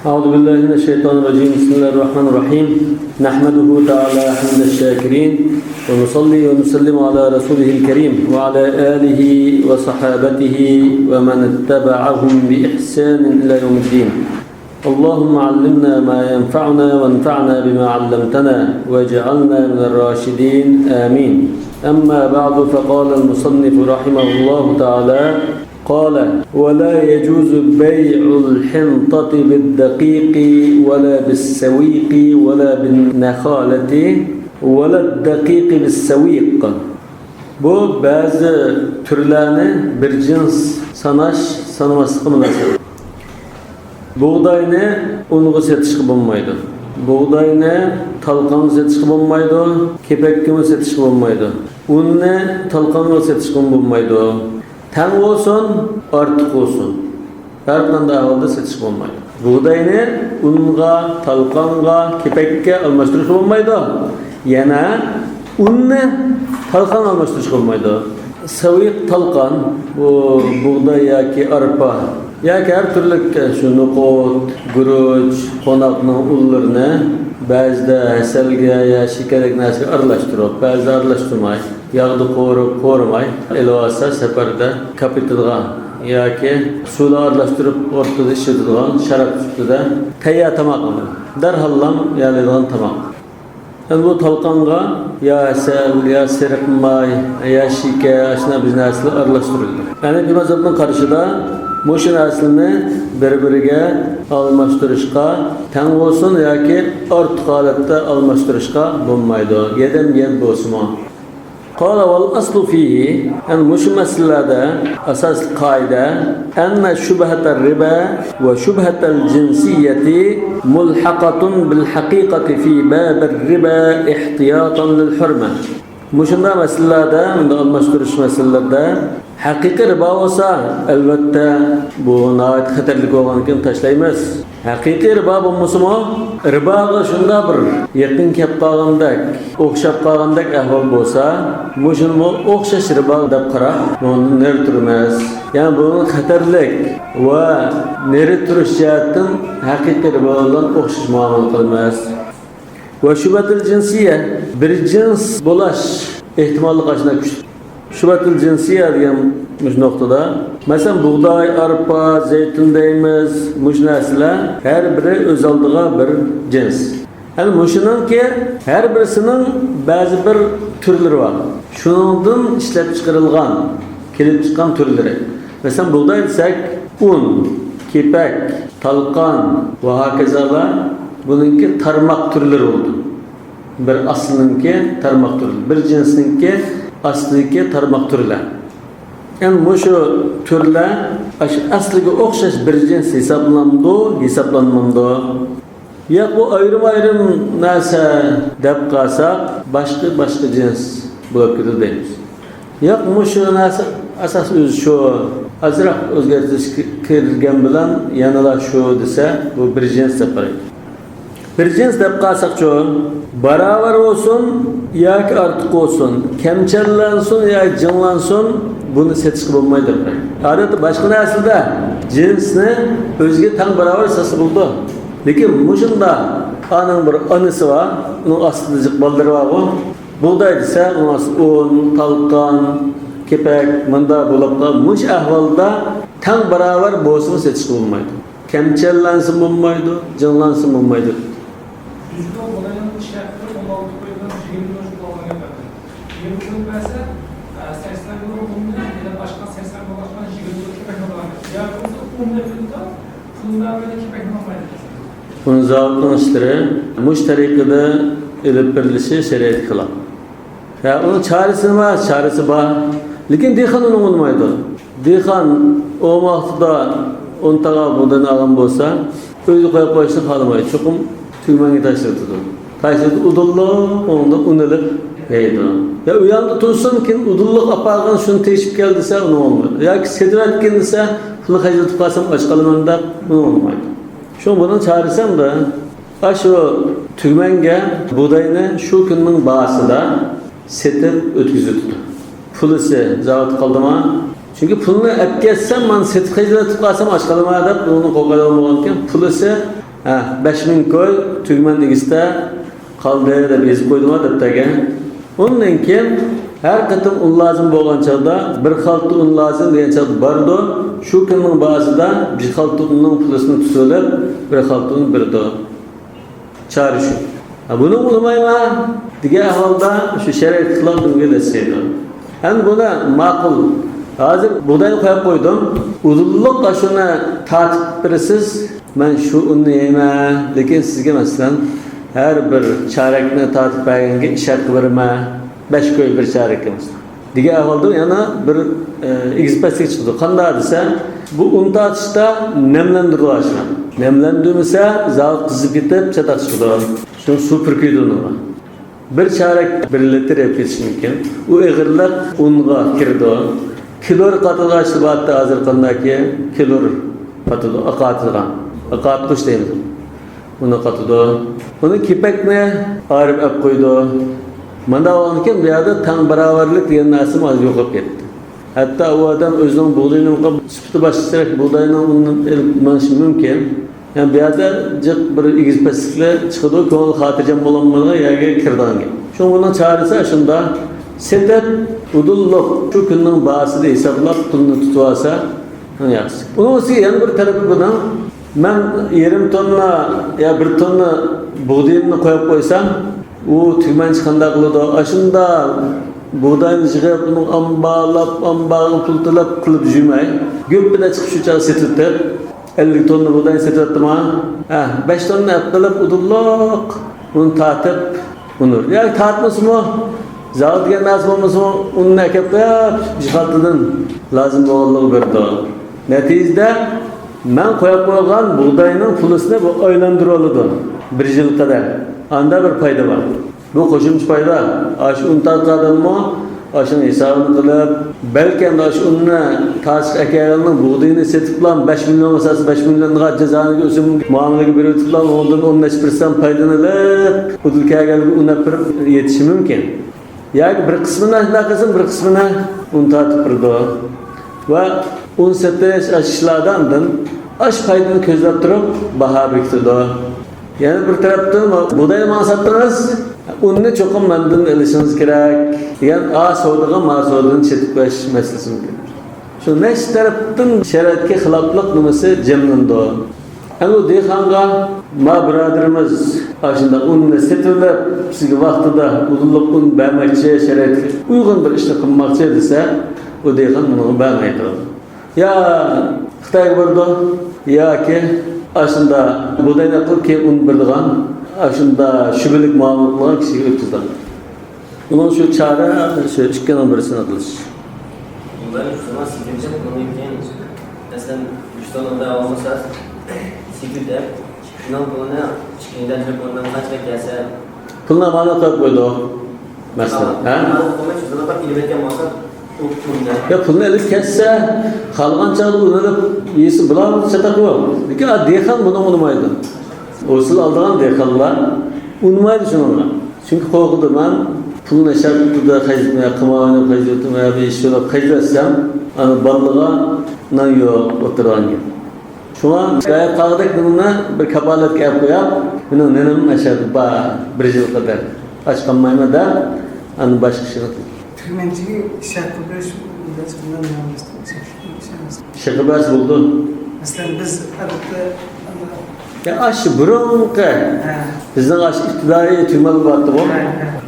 أعوذ بالله من الشيطان الرجيم بسم الله الرحمن الرحيم نحمده تعالى حمد الشاكرين ونصلي ونسلم على رسوله الكريم وعلى آله وصحابته ومن اتبعهم بإحسان إلى يوم الدين اللهم علمنا ما ينفعنا وانفعنا بما علمتنا واجعلنا من الراشدين آمين أما بعد فقال المصنف رحمه الله تعالى قال ولا يجوز بيع الحنطة بالدقيق ولا بالسويق ولا بالنخالة ولا الدقيق بالسويق. Bu bazı türlerini bir cins sanmaslıqı münasebet. Buğdayını ungu setişki bulmaydı. Buğdayını talqanı setişki bulmaydı. Kepekkini setişki bulmaydı. Ununu talqanı setişki bulmaydı. Tang olsun, artık olsun. Her qanday ahvalda setiş olmaydı. Buğdayını unga, talqanga, kepekke almashtirish olmaydı. Yana unni talqan almashtirish olmaydı. Saviq talqan, bu buğday yoki arpa yoki her türlü şu no'qot, guruch, qo'noqning unlarini ba'zida asalga ya shakarak narsaga aralashtirib, ba'zida aralashtirmay, yog'da qo'rimay, ilova safarda kapitalga yoki suvda aralashtirib o'rtada ishlatadigan sharab ustida tayyor tamoqni darhallam yaladigan tamoq. Yani bu talqanga ya asal, ya siriq may, ya shika, shuna biz narsalar aralashtirildi. Yani bir mazhabning qarashida Moşun aslını bir-biriga almashtirishga tang bo'lsin yoki ortiq holatda almashtirishga bo'lmaydi. Yedem bo'lsin. Qala wal aslu fihi an mushu masalada asas qoida anna shubhatar riba wa shubhatal jinsiyati mulhaqatun bil haqiqati fi babir riba ihtiyatan lil hurma. Mushunda masalada, bunda almashtirish masalalarida haqiqiy ribo bo'lsa, albatta bu nihayat xatarli bo'lgandan keyin tashlaymiz. Haqiqiy ribo bo'lmasa-mu, riboga shunda bir yaqin kelib qolgandek, o'xshab qolgandek ahvol bo'lsa, mushunmi o'xshash ribo deb qarab, buni neri turmas. Ya'ni bu xatarlik va neri turish jihatdan haqiqiy ribo bilan o'xshash muomala qilmas. Ve şubatul cinsiye bir cins bulaş ihtimalli kaçına güçlü. Şubatul cinsiye diyen noktada mesela buğday, arpa, zeytin deyimiz, muş nesile her biri öz aldığı bir cins. Yani muşunun ki her birisinin bazı bir türleri var. Şunun işlep çıkarılgan, kilip çıkan türleri. Mesela buğday desek un, kepek, talqan ve hakazalar bununki tarmak türleri oldu. Bir aslınınki tarmak türleri, bir cinsinki aslınınki tarmak türler. Yani bu şu türler aslıga o'xshash bir cins hesaplanmamdı. Ya bu ayrım narsa deb qalsak, başka cins bo'lib ketadi deymiz. Ya bu şu narsa asas o'zi şu azroq o'zgartirish kirgan bilan yanada şu desa, bu bir cins deb qaraydi. Bir cins deb qalsaqcho baravar olsun yoki ortiq olsun, kamchallansin yoki jinlansin, buni setishga bo'lmaydi. Odatda boshqa narsada jinsni o'ziga tang baravar sasi bo'ldi. Lekin mushunda aning bir onasi bor, uning ostida bolalar bor. Buğday desa, un, talqan, kepek, manda bo'lib mush ahvolda tang baravar bo'lsin setishga bo'lmaydi. Kamchallansin bo'lmaydi, jinlansin bo'lmaydi. Yüzde olayın şartları 16 koyulan 20 çocuk olan yapar. 20 çocuk verse sesler olur olmuyor ya da başka sesler dolaşman 20 çocuk kepek olan. Ya yoksa 10 defilde kıllar böyle kepek olmaydı. Bunun zavuklanışları müşterikide ilip birleşi şeriat kılar. Ya onun çaresi var. Lekin dehqon onu olmaydı. Dehqon o vaqtda ontaga budan algan bo'lsa, o'zi qo'yib qo'yishni xohlamaydi. Chuqum tüymeni taşırdı. Taşırdı udulluq, onda unilib yeydi. Ya uyandı tursun ki udulluk apargan şunu teşvik geldiyse onu olmadı. Ya ki sedret kendiyse şunu hacıtıp kalsam açkalımın da bunu olmaydı. Şu bunun çağırsam da şu tüymenge buğdayını şu günün bağısı da setip ötküzüldü. Pulusu zavut kaldı mı? Çünkü pulunu ep geçsem ben setip hacıtıp kalsam açkalımın da bunu kokal olmadan pulusu 5000 koy tügmen igisde kaldığı da bezip koyduğuma deptege. Ondan keyin her katım un lazım bolgan çağda bir haltı un lazım degan çağda bardı. Şu kunning bazıda bir haltı unning pulusini tutulib bir haltı un birdi. Çare şu. Bunu unutmayma degan ahvolda şu şeriatlar unga deseydi. Hem buna ma'qul. Hazır buğdayni qo'yib qo'ydim. Uzunliq shuni tatib birisiz. Men shu unni yeyman, lekin sizga masalan har bir chorakni tatib berganga ishart qilma. 5 koy bir chorak emas. Degan ahvolda yana bir egizpasga chiqdi. Qanday desa, bu un tatishda nemlantirilish. Nemlantirmasa, zavq qizib ketib, chataq chiqdi. Shu super kuydi uni. Bir chorak 1 litr yeb ketish mumkin. U ig'irlab unga kirdi. Kilor qatılgaç batta hazır qandaki kilor qatıdı aqatıgan aqatqış deymiz. Bunu qatıdı. Bunu kipekme arib ap qo'ydi. Manda olgankin bu yerda tang barobarlik degan narsa az yo'qolib ketdi. Hatto u odam o'zining buğdayning sifati boshqacharoq buğdayning unini ilmishi mumkin. Yani bu yerda jiq bir egizpasliklar chiqdi, ko'ngil xotirjam bo'lolmadi, yerga kirdi. Shu bundan chorasi shunda setep udulluq şu kunning bahsida hisoblab pulni tutib olsa yaxshi. Bunisi yana bir tarafi bilan men 20 tonna ya 1 tonna buğdayni qo'yib qo'ysam, u tugman chiqanda qiladi. Ashunda buğdayni yig'ib, uni ambalab pul to'lab qilib yurmay, ko'pida chiqib shu chaq setib 50 tonna buğdayni setibdimi? 5 tonna qilib udulluq uni tatib unur. Ya tatmasmi? Zavod degan narsa bo'lmasa, unni akab jihatdan lazım bo'lganligi berdi. Natijada men qo'yib qo'ygan buğdayning pulisini bu aylantirib oladi. 1 yil qadar. Anda bir foyda bor. Bu qo'shimcha foyda. Ash un tarqadimmi, ashuni hisobini qilib, balki ham ash unni tasdiq akalarning buğdayini setib bilan 5 million asas 5 millionga jazoni o'sim muomalaga berib bilan ondan 15% foydalanib, udilkaga unab yetishi mumkin. Yani bir kısmına ne kızım, bir kısmına un tatip durdu. Ve un setiş aşılardandan aş faydını közlep durup baha bektirdi. Yani bir taraftan buğday masattınız, unni çokum mendin ilişiniz gerek. Yani a soğuduğun ma soğuduğun çetikleş meselesi mümkün. Şu neş taraftan şeriatki xilaflık numarası cemlindi. Yani o dehanga ma birodarimiz aşında unni setilib sizga vaqtida uzunluq un bermoqchi shariatga uyg'un bir ishni qilmoqchi desa, u dehan buni bermaydi. Ya Xitoyga bordi yoki aslında buğdayni qilib keyin un berdigan aslında shubilik muomala qilgan kishiga o'tkazdi. Bunun şu chora shu ikkidan birisini qilish. Bundan sonra sizce bunun aslında 3 tonda olmasa Sikirde, şundan bunu çıkınca bundan kaç beklese? Pulna bana koyup koydu. Mesela. Ya pulni elib kesse, qalgan chaqda unilib yesi bular satak yo'q. Lekin dehan buni unmaydi. O'sil oldigan dehanlar unmaydi shunga. Chunki qo'rqdi men pulni shartida qaytmay, qilmayman, qaytmayman, bir ish qilib qaytarsam, ana ballig'a nan yo'q o'tirgan. Şu an gayet kaldık bununla bir kabalet yapıyor. Bunun nenem aşağı bir yıl kadar aç kalmayma da anı başka şey yok. Tümenci şarkıbaş bundan ne Şarkıbaş buldu. Mesela biz arada Ya aş burunka. Bizden aş iktidari tümal battı bu.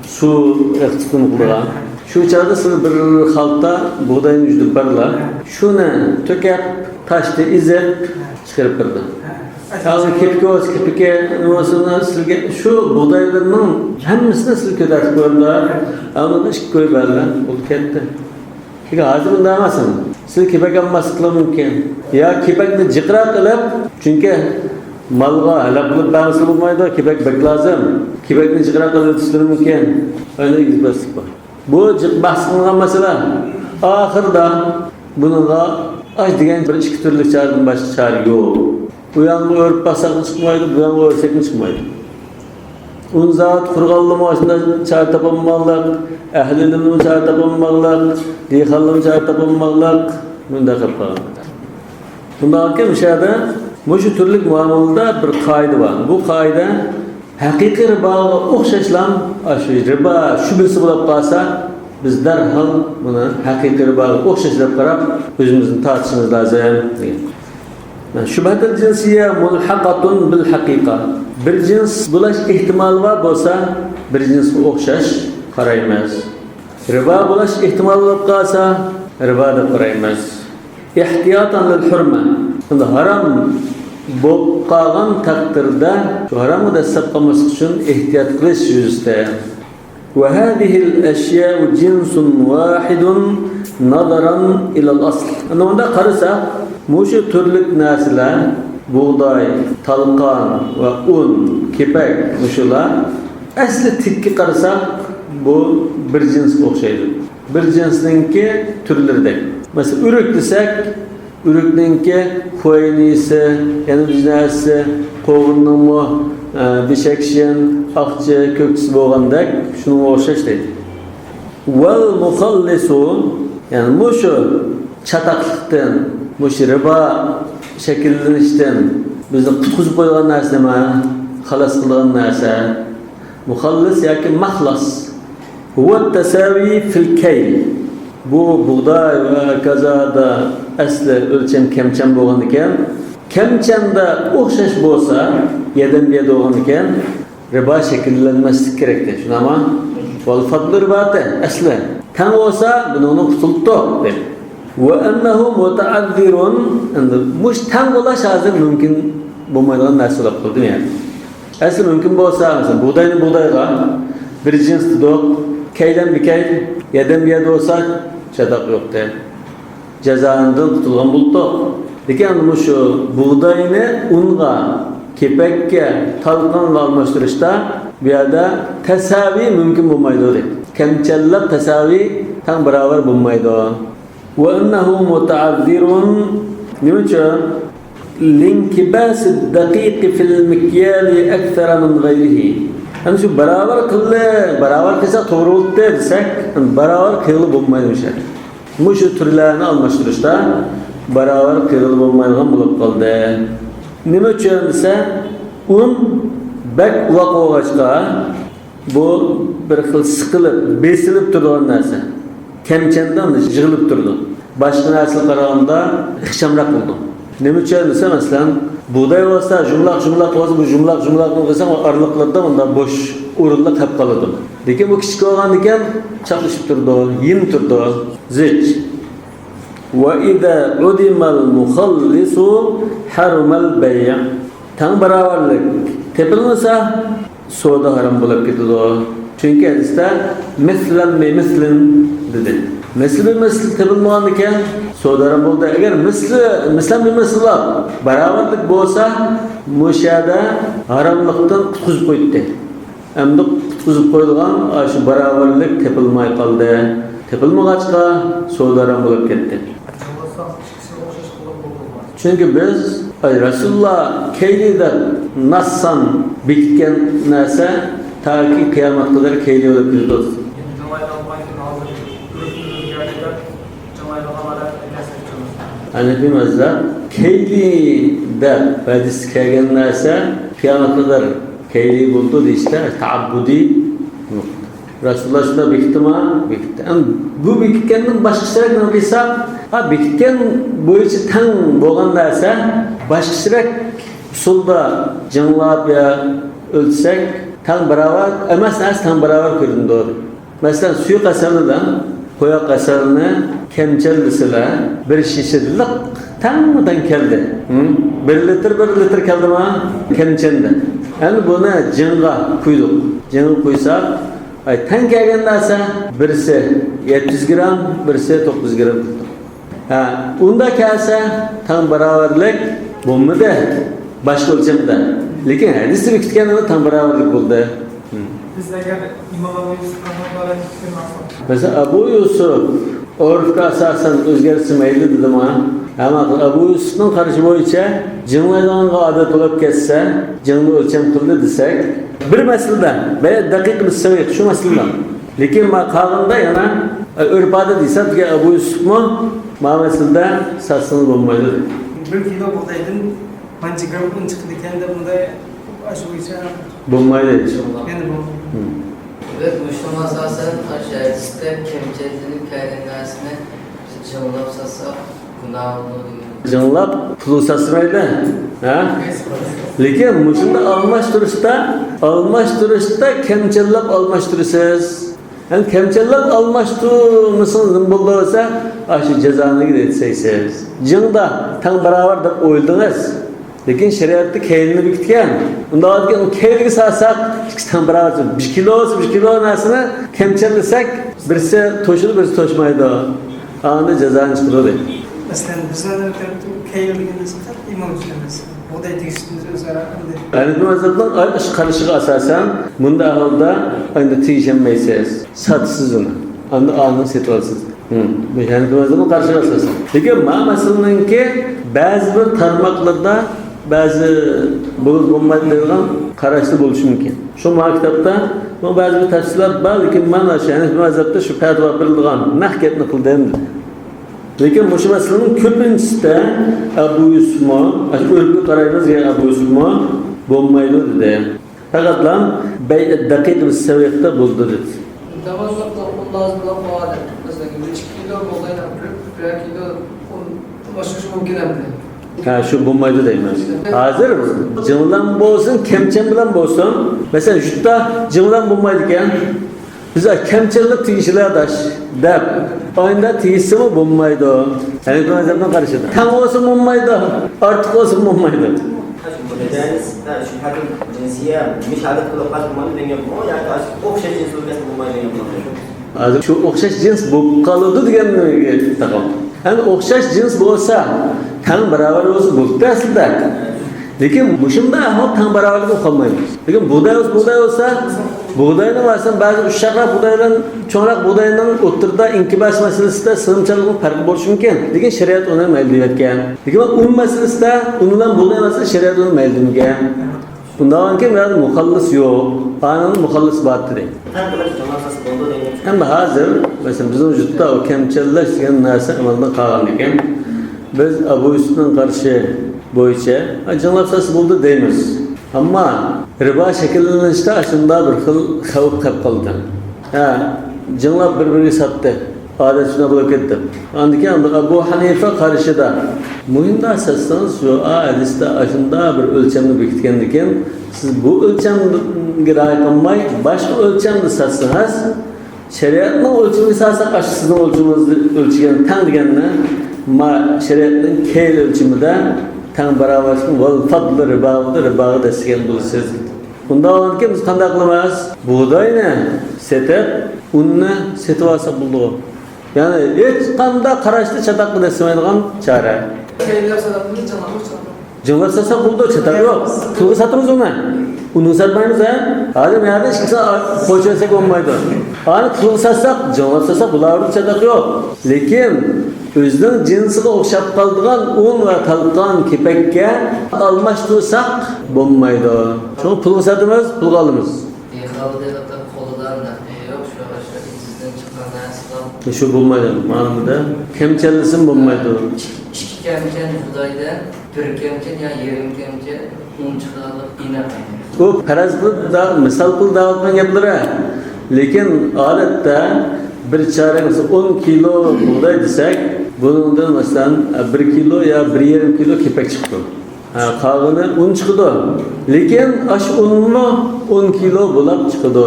Su ektikini kullan. Şu çağda bir halta buğdayın yüzü barla. Şunu tökep taştı izep çıkarıp kırdı. Yani kepike numarasına silge şu buğdaylarının hemmisine silge dert koydular. Ama da işki koy verler. O ketti. Çünkü hazır bunu dayamasın. Sil kepek alması kıla mümkün. Ya kepekni cıkrak kılıp çünkü malga halaklık dayaması bulmaydı. Kepek bek lazım. Kepekni cıkrak kılıp tutulur mümkün. Öyle gizbeslik var. Bu bahsedilen mesela ahırda bununla aç degan bir ikki turli çağrıdan başka çağrı yok. Bu yanı örüp basakın çıkmaydı, bu yanı örsekin çıkmaydı. Un zat kurgallı aslında çağrı tapamamak, ehlinin çağrı tapamamak, diyhalının çağrı tapamamak, bunda kapağım. Bunda hakim müşahede Şu türlük muamelada bir kaide var. Bu kaide haqiqiy riboga o'xshashlam shu ribo shubhasi bo'lib qolsa biz darhol buni haqiqiy riboga o'xshashlab qarab o'zimizni tortishimiz lozim. Shubhatul jinsiya mulhaqatun bil haqiqa. Bir jins bo'lish ehtimoli bor bo'lsa, bir jinsga o'xshash qaraymiz. Ribo bo'lish ehtimoli bo'lib qolsa, ribo deb qaraymiz. Ehtiyatan lil hurma. Bunda harom bo'lib qolgan taqdirda haramga dastlab qolmaslik uchun ehtiyot qilish yuzda. Va hadhihi al-ashya' jinsun wahidun nazaran ila al-asl. Unda qarasa, mushu turlik narsalar buğday, talqon va un, kepak mushular asli tikka qarasak bu bir jinsga o'xshaydi. Bir jinsninki turlaridir. Masalan, uruk desak, urukninki qo'ynisi, yana biznasi, qo'g'inning beshakşin, aqchi, ko'kchisi bo'lgandek shunga o'xshash deydi. Wal mukhallisu, yani mushu chataqlikdan, mushu ribo shakllanishdan bizni qutqizib qo'ygan narsa nima? Xalos qilgan narsa. Mukhallis yoki mahlas. Huwa tasawi fil kayl. Bu buğday va kazada asli o'lcham kamcham bo'lgan ekan, kamchanda o'xshash bo'lsa, yedan bir bo'lgan ekan, ribo shakllanmaslik kerakdir. Shunama wal fadlu ribata asli. Tan bo'lsa, buni qutuldi deb. Wa annahu muta'azzirun, endi mush tan bo'lish hozir mumkin bo'lmaydigan narsa bo'lib qoldi yani. Asli mumkin bo'lsa, masalan, buğdayni buğdayga bir jins tudoq, kaydan bir kay, yedan bir bo'lsa, çadak yoktu. Cezanından tutulgan buldu. Lekin şu buğdayını unga, kepekке, talqonga almashtirishda bu yerda tasavi mumkin bo'lmaydi dedi. Kamchallab tasavi tang barobar bo'lmaydi. Va annahu muta'azzirun nimcha linkibas ad-daqiq fil mikyal akthar min ghayrihi. Hani şu beraber kılsa doğru oldu desek, beraber kıyılı bulmaydı bir şey. Bu şu türlerini almıştırışta, beraber kıyılı bulmaydıgan bulup kaldı. Nime için ise, un bek ulak oğaçka, bu bir xil sıkılıp, besilip durduğun narsa. Kemçenden jığılıp durdu. Başka narsa kararında hışamrak buldu. Nime için ise mesela, buğday olsa jumlaq olsa bu jumlaq olsa o aralıklarda onda boş urullar hep kalırdı. Lekin bu küçük olan iken çalışıp durdu, yim durdu, zıç. Ve iza udimal mukhallisu harumal bey'. Tan beraberlik tepilmese soda haram bulup gidiyor. Çünkü hadiste mislen mi mislin dedi. Misli tepilmeyen iken soda haram buldu. Eğer mislen bir misla beraberlik bolsa müşahede haramlıktan kutuzup koydu. Emdi kutuzup koyduğun şu beraberlik tepilmay kaldı. Tepilmagaçka soda haram bulup gitti. Çünkü biz Resulullah keylide nassan bitken neyse ta ki kıyamet kadar keyli olup gidiyoruz. Hanefi mezhep keylide hadis kelgen neyse kıyamet kadar keyli buldu işte taabbudi nokta. Resulullah şunda bitti mi? Bitti. Bu bitkenden başkasırak ne bilsem, bitken boyunca tan boğan neyse başkasırak usulda canlıp ya ölsek tan beraber, emas neyse tan beraber görün doğru. Mesela suyu kasalından koyak kasalını kemçelisiyle bir şişirlik tanmadan geldi. Bir litre geldi mi? Kemçende. Yani buna cınga koyduk. Cınga koysak tan gelgenlerse birisi 700 gram, birisi 900 gram. Unda gelse tam beraberlik bulmadı. Başka ölçemde. Lekin hadisi bitkeninde tam beraberlik buldu. Biz eğer İmam Ebu Yusuf'tan mesela Ebu Yusuf orufka asasen özgersilmeydi dedi ama Ebu Yusuf'un karşı boyunca cınlaydanlığa adet olup geçse, cınlı ölçem kıldı desek bir meselede veya dakik bir seviyet şu meselede. Lekin kalında yana örpada deysek ki Ebu Yusuf mu ma meselede sarsınız olmaydı. 1 kilo buğdaydan manchi gram un çıktı kendi bunda aşı boyunca Bulmaydı hiç. yani bu. Ve Müslüman asasen aşağıda kemçezinin kaynaklarını cımlap satsak günah olur. Cınlap pulu sasmaydı. Ha? Lekin muşunda almashtırışta kemçellap almashtırısız. Yani kemçellap almashtırmışsınız bulduğunuzda aşı cezanı gidetseysiz. Cında tam beraber de oldunuz. Lekin şeriatda keylini bikitken. Unda adken keyligi satsak tam beraber 1 kilo narsini kemçellesek birisi toşulur birisi toşmaydı. Anında cezanı çıkırdı. Mesela bizden de keyirliğini satar imam üstümüz. O da etkisimiz özara Yani bu mezattan karışık asasen bunda ahılda aynı tiyişenmeysiz. Satsız onu. Anını setualsız. Yani bu mezattan karışık asasen. Lekin mamasının ki bazı bir tarmaklarda bazı buluz bulmaydigan qarashli bo'lishi mumkin. Shu maktabda ba'zi bir tafsilot bor, lekin mana shu mazhabda shu fatvo berilgan nahkatni qildim. Lekin bu masalaning ko'pinchisida Abu Yusufmo, shu o'rga qaraymiz ya Abu Yusufmo bo'lmaydi dedi. Faqatlam bay'at daqiq bis-sawiqda bo'ldi dedi. Davazlıkta lazım olan mesela 3 kilo olayla 1 kilo başka mümkün hem Ha şu bo'lmaydi deymiz. Hozir jinglan bo'lsin, kemchan bilan bo'lsin. Masalan, jutta jinglan bo'lmaydi ekan. Biz kemchanlik tegishlardash deb oyinda tegishimi bo'lmaydi. Ya'ni bu nazardan qarashadi. Kam bo'lsin bo'lmaydi, ortiq bo'lsin bo'lmaydi. Şu hakim cinsiye, miş adet kılıqat bulmalı denge bu, yani o'xshash jins o'lkasi bo'lmaydi degan. Hozir shu o'xshash jins bo'lib qoladi deganga taqam. Yani o'xshash jins bo'lsa, tan baravar bo'lsa bo'ldi aslida. Lekin mushunda ahvol tan baravarlik qolmaydi. Lekin buğday bo'lsa, buğdayning masalan ba'zi ushshaqroq buğdaydan cho'nroq buğdayning o'tirda inkibash masalasida sig'imchilik farqi bo'lishi mumkin. Lekin shariat uni mayli deyotgan. Lekin un masalasida un bilan buğday masalasi shariat uni mayli degan. Bundan keyin bir muxallis yo'q. Qonun muxallis bor deydi. Ama hozir mesela bizim vücutta o kemçellash degan narsa amaldan qolgan ekan. Biz Abu Yusufning qarshi bo'yicha jinoyat bo'ldi deymiz. Ammo ribo shakllanishda shunda bir xil xavf qolib qoldi. Ha, jinoyat bir-biriga sotdi. Odat shuna bo'lib ketdi. Andikan Abu Hanifa qarshida muhimda asosdan shu hadisda shunda bir o'lchamni bekitgan ekan. Siz bu o'lchamga rioya qilmay boshqa o'lchamni satsangiz shariatning o'lchamiga satsak sizning o'lchamingizni o'lchagan tan deganni shariatning keyl o'lchamida tan barobarlikning val fadli riboga desigan bo'lsangiz. Bundan keyin biz qanday qilamiz? Buğdayni setib, unni setib olsak bo'ldi. Ya'ni hech qanday qarashda chataqqa desamaydigan chora. keyler sanatını canlanmış sanatı. Jinglar satsak bo'ldi, chataq yo'q. Pulga sotamiz uni. Uni satmaymiz ha. Hozir menda hech kimsa qo'ychasak bo'lmaydi. Ani pulga satsak, jinglar satsak bularning chataq yo'q. Lekin o'zining jinsiga o'xshab qoldigan un va talqon kepakka almashtirsak bo'lmaydi. Shuni pulga sotamiz, pulga olamiz. Xalqda qo'lidan yo'q, shu aşağı sizdan chiqqan narsa. Shu bo'lmaydi. Ma'lumda kemchallisin bo'lmaydi. İki kemçen buğdayda, bir kemçen ya yarım kemçen un çıkarılıp iğne kaynıyor. Bu faraz da misal qilib da'vatman gaplari. Lekin odatda bir chorak 10 kilo buğday desak, bundan masalan 1 kilo ya 1,5 kilo kepak chiqdi. Ha, qolgani un chiqdi. Lekin ash unni 10 kilo bo'lib chiqdi.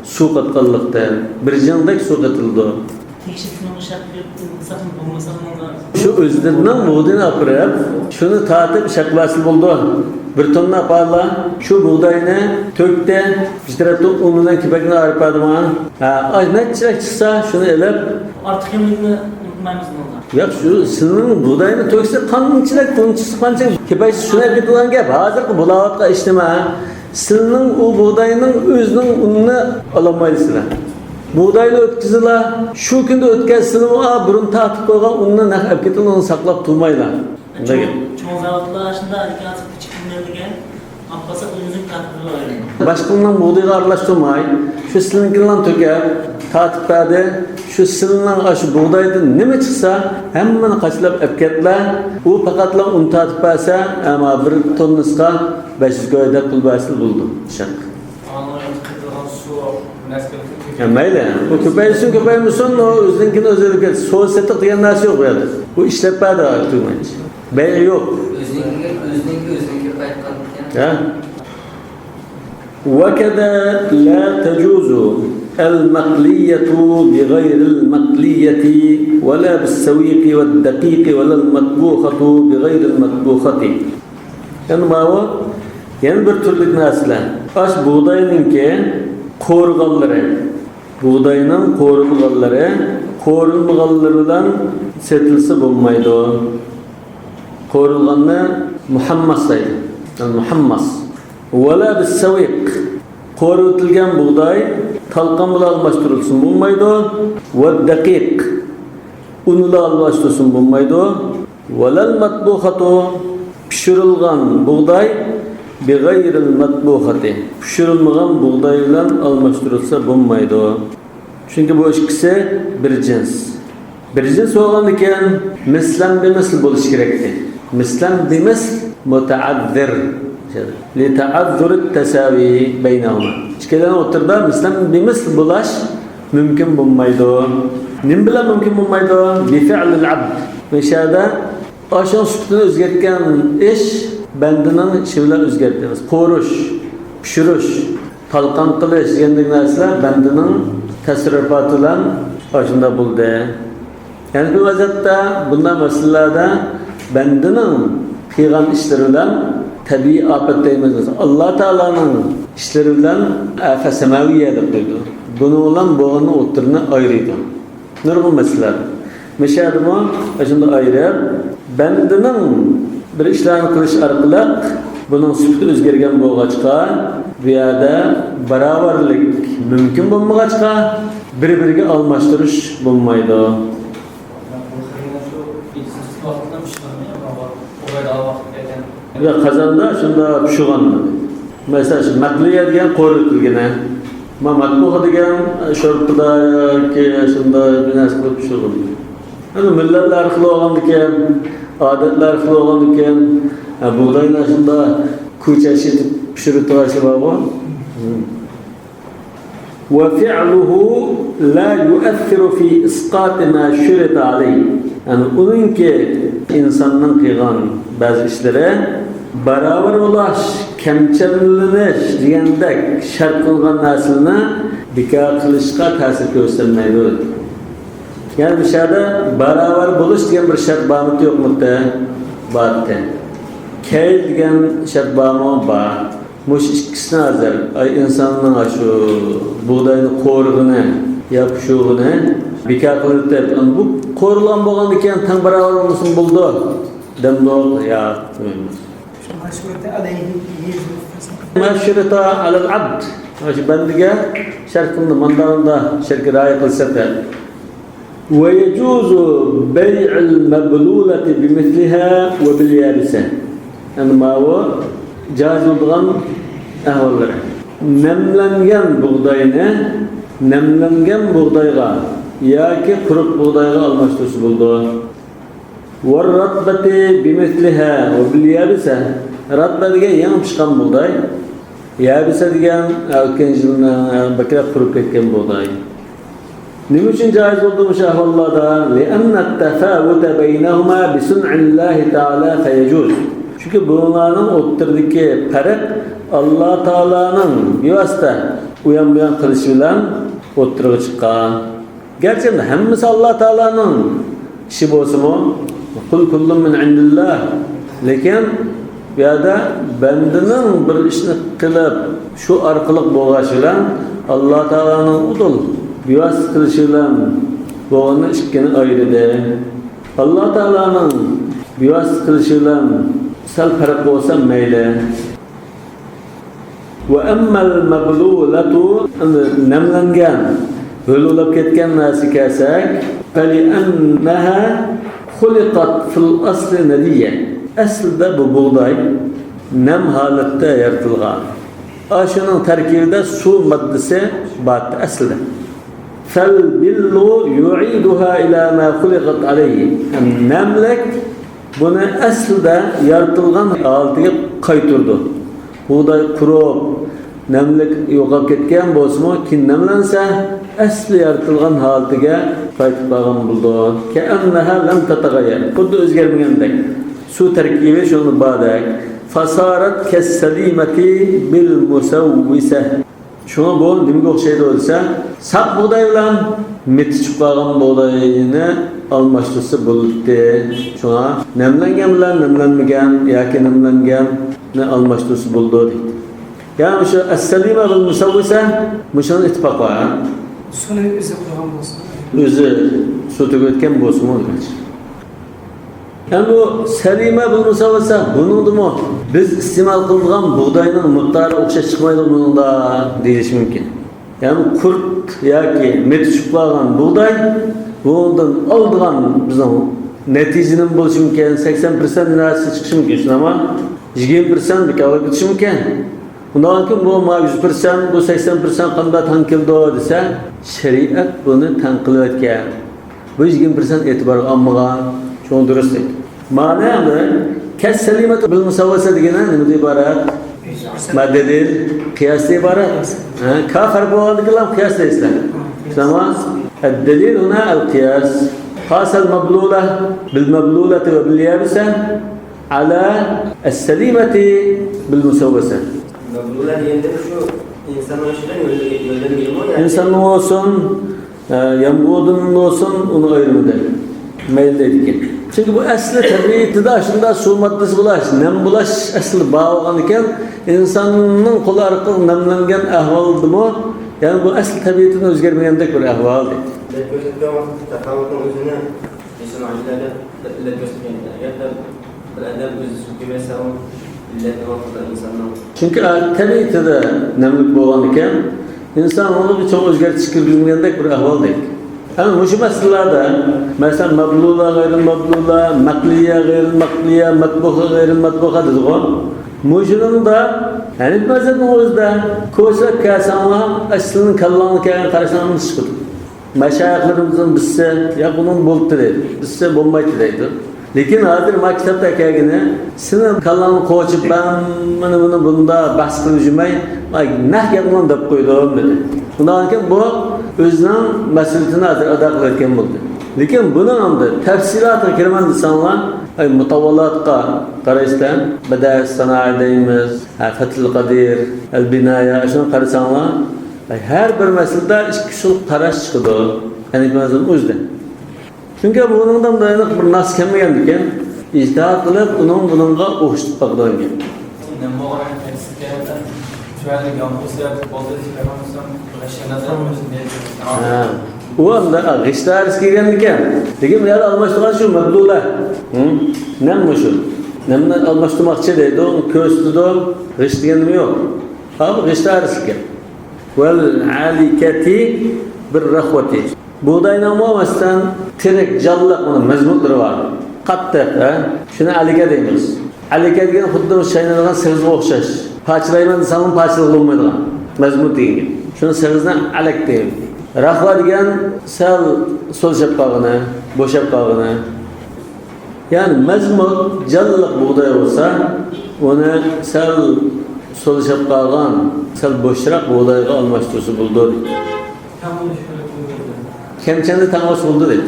Suv qatqanlikda bir jindek suv qatildi. Şu özlerinden buğdayını apırıp, şunu tatip şaklası buldu. Bir tonna parla, şu buğdayını tökte, bir tarafta unundan kipekini arpadım ha. Ay ne çilek çıksa şunu elep. Artık yemeğini unutmayımız bunlar. Ya şu sınırın buğdayını tökse kanın çilek, bunun çıkman için kipek şuna gidilen gap. Hazır ki bulavatka işleme ha. Sınırın o buğdayının özünün ununu alamayız. Buğdayını ötküzüler, şu günde ötküzsün ama burun tatip koygan ununu nakap ketin onu saklap durmayla. Çoğu zavatlar aslında erken atıp küçük günlerine gel, Abbas'a uyuzun tatbili var. Başqalarının buğdayga aralashtirmay, shu silinkilan tökep, tatib berdi. Shu silingan aşı buğdaydan nima chiqsa, hammani qachlab olib ketdilar. U faqatla un tatib bersa, ama bir tonnasiga 500 go'yda pul bersa bo'ldi. Shaq. Mayli, bu ko'paysin, o o'zinkini o'ziga so'setiq degan narsa yo'q bu yerda. Bu ishlab berdi aytmaychi. Bay yo'q. O'ziniki qaytgan. Ha? وكذا لا تجوز المقلية بغير المقلية ولا بالسويق والدقيق ولا المطبوخة بغير المطبوخة. Yani ma o? Yani bir türlü nasıl? Aş buğdayınınki qo'rg'onlari. Buğdayning qo'rg'onlaridan setilsa bo'lmaydi. Qo'rg'onni muhammas deydi. Yani muhammas. Wala bis-sawiq. Qo'ritilgan buğday talqon bilan almashtirilsin bo'lmaydi. Va daqiq. Un bilan almashtirilsin bo'lmaydi. Wala al-matbukhatu. Pishirilgan buğday bigayril matbukhati. Pishirilmagan buğday bilan almashtirilsa bo'lmaydi. Chunki bu ikkisi bir jins. Bir jins bo'lgandan keyin mislan bimisl bo'lish kerakdi. Mislan bimisl mutaazzir. لتعذر التساوي بينهما. İkisinden oturda mislan bimisl bulaş mümkün bulmaydı. Nim bilan mümkün bulmaydı? Bi fi'lil abd. Meşada aşın sütünü özgertken iş bendining işi bilan özgertimiz. Qo'rish, pishirish, talqon qilish degan narsalar bendining tasarrufati bilan aşında bo'ldi. Yani bu vaziyatda bunday masalalarda bendining qilgan ishlari bilan tabiiy afat deymiz. Allah Teala'nın işleri bilan afat semaviye deb qo'ydi. Buni bilan bo'g'ini o'tirini ayirdi. Nurg'un masalalar. Meshadimi shunda ayirib, bandining bir ishlarni qilish orqali buning sifati o'zgargan bo'lg'achqa, bu yerda barobarlik mumkin bo'lmag'achqa, bir-biriga almashtirish bo'lmaydi. Ya qazanda shunda pishgan. Masalan, shu maqliya degan qo'ritilgan. Ma matbuha degan shortda ki shunda binas qilib pishgan. Ana millatlar xil bo'lgandikan, odatlar xil bo'lgandikan, buğdaylar shunda ko'chashi pishirib turishlar bor. Wa fi'luhu la yu'athiru fi isqat ma shurita alayhi. Yani onunki insanın qilgan ba'zi ishlari barobar bo'lish, kamchilanish degandek shart qilgan narsani bekor qilishga ta'sir ko'rsatmaydi. Yani bu yerda barobar bo'lish degan bir shart bormi yo'qmi? Borda. Kay degan shart bormi? Bor. Mush ikkisini nazar insonning shu buğdayni qo'rig'ini, yapishug'ini bekor qilib, bu qo'rilgan bo'lgan ekan, tang barobar bo'lsin bo'ldi. Demdoq ya. Mashruta alal abd. Shu bandiga shart qildi, mandanda shartga rioya qilsa. Wa yajuzu bay'il mablulati bimithliha wa bil yabisa. Yani ma huwa jaiz bo'lgan ahvollar. Namlangan buğdayga yoki quruq buğdayga almashtirish bo'ldi. Wa ratbati bimithliha wa bil yabisa. Ratba degan yangi pishgan buğday, yabisa degan o'tgan yildan bakra qurib ketgan buğday. Nima uchun jaiz bo'ldi bu ahvollarda? Li'anna at-tafawut baynahuma bi sun'illahi ta'ala fayajuz. Çünkü bunların o'ttirdagi farq Allah Teala'nın bevosita uyan qilishi bilan o'ttirga chiqqan. Gerçi hammasi Allah Teala'nın ishi bo'lsa-mu, kul kullun min indillah. Lekin bu yerda bandining bir ishni qilib, shu orqali bo'lgashi bilan Allah Teala'nın udul bevosita qilishi bilan bo'lgan ikkini ayirdi. Allah Teala'nın bevosita qilishi bilan sal farq bo'lsa mayli. Wa ammal mablulatu namlangan bo'lib ketgan narsa kelsak, fali annaha khuliqat fil asli nadiya. Aslida bu buğday nam holatda yaratilgan. Aşının terkibinde su maddesi battı aslında. فَالْبِلُّ يُعِيدُهَا إِلَى مَا خُلِقَتْ عَلَيْهِ Nemlek bunu aslında yaratılgan altıya kaytırdı. Buğday kurup, nemlik yo'qolib ketgan bo'lsa-mu, keyin nemlansa, asli yaratilgan holatiga qaytib qolgan bo'ldi. Ka'annaha lam tataghayyar. Xuddi o'zgarmagandek. Suv tarkibi shuni bordek. Fasarat kas-salimati bil musawwisa. Shuna bu nimaga o'xshaydi bo'lsa, saq buğday bilan meti chiqib qolgan buğdayni almashtirsa bo'ldi. Shuna nemlangan bilan nemlanmagan yoki nemlanganni almashtirsa bo'ldi deydi. Yani şu es-salima vel musawwisa muşun ittifaqı var. Suni o'zi qurgan bo'lsa. O'zi so'tib o'tgan bo'lsa-mu demoqchi. Yani bu salima vel musawwisa buningdimi biz iste'mol qilgan buğdayning miqdori o'xshash chiqmaydi buningda deyish mumkin. Yani kurt yoki met tushib qolgan buğday bundan oldigan bizning natijaning bo'lishi mumkin 80% narsa chiqishi mumkin, ama 20% bekor ketishi mumkin. Bundan ki bu 100%, bu 80% qanday tanqildi desa, shariat buni tanqil etgan. Bu 20% e'tibor olmagan, shuni durust deydi. Ma'nosi kas-salimatu bil musawwasa degani nima iborat? Madalil qiyosdan iborat. Ka farq bo'ladigan qiyos deysizlar. Tamam. Ad-dalil huna al-qiyas. Qas al-mablula bil mablulati va bil yabisa ala as-salimati bil musawwasa. Mablular endi shu inson oshidan yo'ldan yurmo yani. İnsan olsun, yamgudun olsun onu ayrımıdır. Mayli edik. Çünkü bu asli tabiatida aslında su maddesi bulaş, nem bulaş asli bağlanan iken insanın kolu arqalı nemlengen ahvalıdımı, yani bu asli tabiatini özgermeyendek bir ahvaldı. Göstergen vaqtda tafavutun o'zini inson oshidan illat göstergan. Agarda bir odam o'zi suv kelmasa çünkü tabiatida nemlik bo'lgan ekan, inson uni çok o'zgartirish kirgizmagandek bir ahvol deydi. Yani bu meselelarda, mesela mablula, gayri mablula, makliya, gayri makliya, matbuha, gayri matbuha dedi o. Muşunun da, yani mezhetin o'zida ko'sak kasanlar aslının kallanı kelgan qarashlarimiz chiqdi. Mashayixlarimizdan bizsa, ya bunun bo'ldi deydi, bizsa bo'lmaydi deydi. Lekin hozir maktabda kelgani, sinib kallanı qo'chib, men buni bunda bahs qilib yurmay, nah gaplarni deb qo'ydim dedi. Bundan keyin bu o'zining mas'uliyatini hozir ado qilayotgan bo'ldi. Lekin buni hamda tafsilotga kiraman desanlar, mutavvalatga qarashdan, bada sanoat deymiz, Fathul Qadir, al-Binaya, shuni qarasanlar, har bir masalada ikki xil qarash chiqadi. Ya'ni mazmun o'zida. Çünkü bundan dayanık bir nas kelmagan ekan, ijtihod qilib, buningga o'xshatib qolgan. U anda g'ishtaris kelgan ekan. Lekin bular almashtirgan shu mablula. Nima shu? Nimani almashtirmoqchi deydi, ko'rsatdi, g'ish deganimi yo'q. Hop g'ishtaris ekan. Wal alikati bir rahwati. Buğday olmasdan tirik, jalliq buni mazmunlari bor. Qattiq, shuni alika deymiz. Alika degan xuddi shaynalgan sig'izga o'xshash. Parchalayman desam parchalar bo'lmaydigan mazmun degan. Shuni sig'izdan alak deymiz. Rahva degan sal so'lshab qolgani, bo'shab qolgani. Ya'ni mazmun jalliq buğday bo'lsa, uni sal so'lshab qolgan, sal bo'shroq buğdayga almashtirsa bo'ldi. Kemçende tanıması oldu dedi.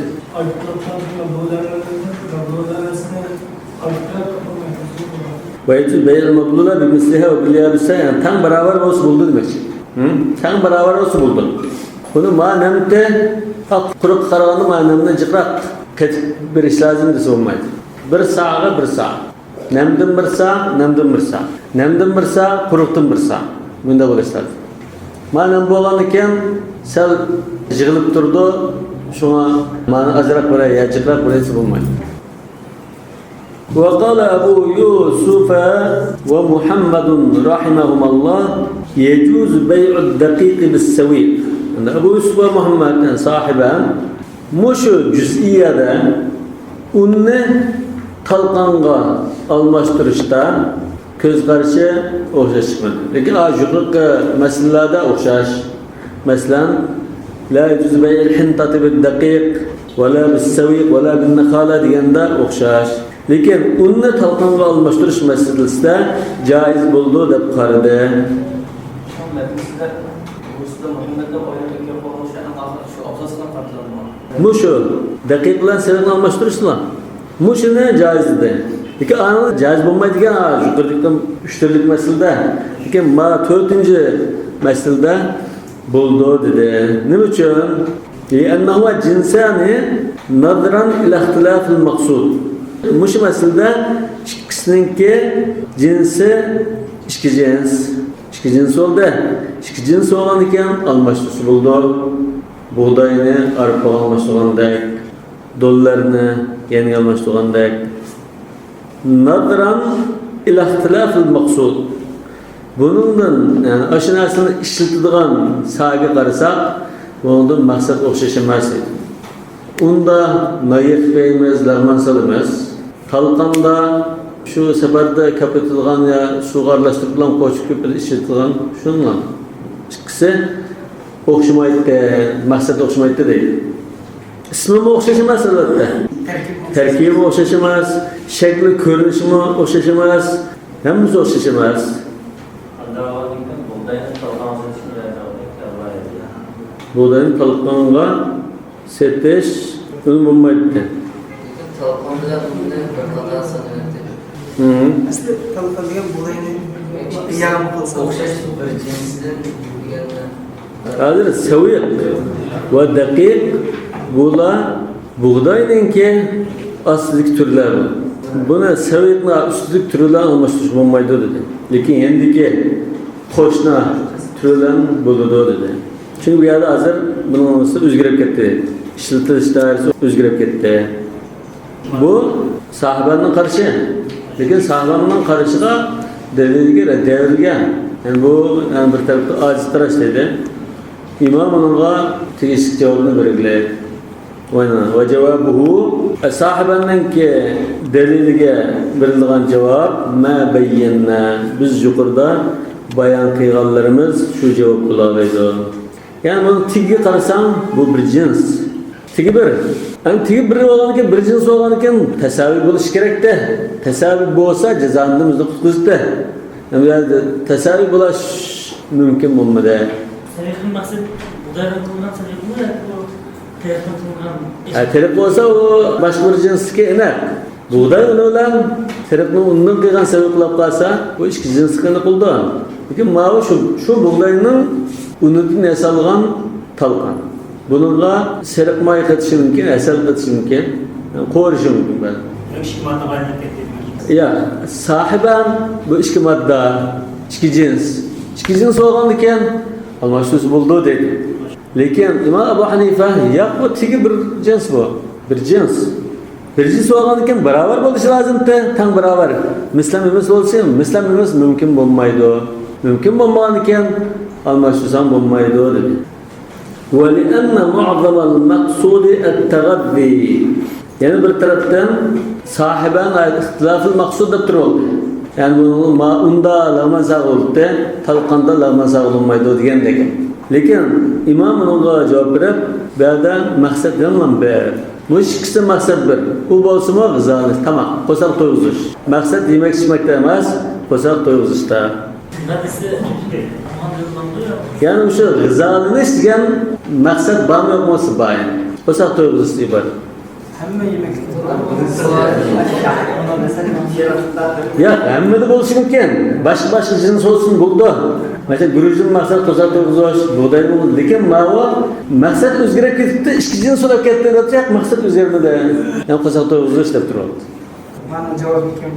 Baytul beyel mablula bir misliha ve bilyabisa yani tam beraber olsun buldu demek. Tam beraber olsun buldu. Bunu manemde kurup karavanı manemde cıkrak bir iş lazım dese olmaydı. Bir sağa bir sağa. Nemdim bir sağa, nemdim bir sağa. Nemdim bir sağa, kuruktum bir sağa. Bunda bu iş lazım. Manem bu olan iken sel yığılıp durdu, şuna mana azrak buraya, yacıklar buraya bulmaydı. وقال أبو يوسف ومحمد رحمهم الله يجوز بيع الدقيق بالسويق. أبو يوسف ومحمد صاحبان مش جزئية unni talqonga almashtirishda Köz karşı okşaş çıkmadı. Lekin yukarı meselelerde okşaş. Mesela la yecuz bey'il hintati bil dakik ve la bis saviq ve la bin nakhala degende okşaş. Lekin unni talqonga almashtirish masalasida jaiz bo'ldi deb qaradi. Mushu daqiq bilan saviqni almashtirishlar. Mushuni jaiz edi. Lekin aniq jaiz bo'lmaydigan yuqoridagi 3 turlik masalada, lekin ma 4-masalada bo'ldi dedi. Nima uchun? Li'annahu jinsani nadran ila ixtilaf al-maqsud. Mush masalada ikkisiningki jinsi ikki jins. Ikki jins oldu. İkki jins olgan ekan almashtirsa bo'ldi. Buğdayni arpaga almashtirgandek, dollarni yeniga almashtirgandek. Nadran ila ixtilaf al-maqsud. Bunundan yani aşı narsani ishlatadigan saga qarasak, bundan maqsad o'xshash emas. Unda nayif beyimiz, larman salimiz. Talqanda şu seferda kapatilgan ya suga aralashtirilgan qo'shib ko'p ishlatilgan shundan. İkisi o'xshamaydi, maqsad o'xshamaydi deydi. İsmi o'xshash emas albatta. Tarkibi o'xshash emas, shakli ko'rinishi o'xshash emas, hammasi o'xshash emas. Buğdayın talqonga setish bo'lmaydi. Talqon bilan uni bir qator sanayapti. Aslida talqon degan buğdayni yarım qilsa O'xshash bir jinsdan deganlar. Hozir saviq va daqiq bular buğdayninki aslilik turlari. Buni saviqni ustilik turlar almashtirish bo'lmaydi dedi. Lekin endiki qo'shna turlar bo'ladi dedi. Çünkü bu yerda hozir bunisi o'zgarib ketdi. İşletilish doirasi o'zgarib ketdi. Bu sahobaning qarashi. Lekin sahobaning qarashiga dalilga devrilgan. Yani bu bir tarafda aciz qarash dedi. İmam onunla tegishli javobni bergan. Ve cevabuhu sahibenin ki delilge verilgan cevap ma beyyinna biz yukarıda bayan kıygallarımız şu cevap kulağıydı. Yani bunu tigi qarasam bu bir cins. Tigi bir. Yani tigi bir olan ki bir cins olan ki tesavi buluş gerek de. Tesavi bu olsa cezandığımızda kutuzdu. Yani tesavi bulaş mümkün olmadı. Saviqning maqsad buğdaydan qilingan saviqmi yoki terikdan qilingan? Terik olsa o başka bir cinsike iner. Buğday unu bilan terikni undan qilgan saviqlab qalsa, bu ikki jinsini qildi. Lekin mavi şu buğdayning unidan yasalgan talqon. Bununla serik may qatishi mumkin, asal qatishi mumkin, qo'rishi mumkin. Ikki modda bayonlab ketdi. Ya, sahiben bu ikki modda, ikki jins. İkki jins olgan ekan, almashtirsa bo'ldi dedi. Lekin İmam Abu Hanifa yo'q bu tigi bir jins bu. Bir jins. Bir jins olgan ekan barobar bo'lishi lozimda, tang barobar. Mislam emas bo'lsa, mislam emas mumkin bo'lmaydi. Mumkin bo'lmagan ekan almashtirsam bo'lmaydi dedi. Wa li'anna mu'azzam al-maqsud at-taghaddi. Yani bir taraftan sahiben ihtilaf-ul maqsud deb turibdi. Yani bunu unda lamaza oldu, talqanda lamaza olmaydı degandek. Lekin imam onga javob berib, bu yerda maqsad bilan ber. Bu ikkisi maqsad bir. U bo'lsa-mu g'izoni, tamam, qo'saq to'yg'izish. Maqsad yemak ichmakda emas, qo'saq to'yg'izishda. Hadisi Yani o'sha g'izolanish degan maqsad bormi yo'q bo'lsa bayin. Qo'saq to'yg'izish iborat. hamma yemek Ya hammada bo'lishi mumkin. Başka jins olsun bo'ldi. Mesela gurujin maqsad qo'saq to'yg'izish, buğday bo'ldi. Lekin ma'vo maqsad o'zgarib ketibdi, ikki jins bo'lib ketdi deb maqsad o'zgarmadi. Yani qo'saq to'yg'izish deb turibdi. bana cevap kim?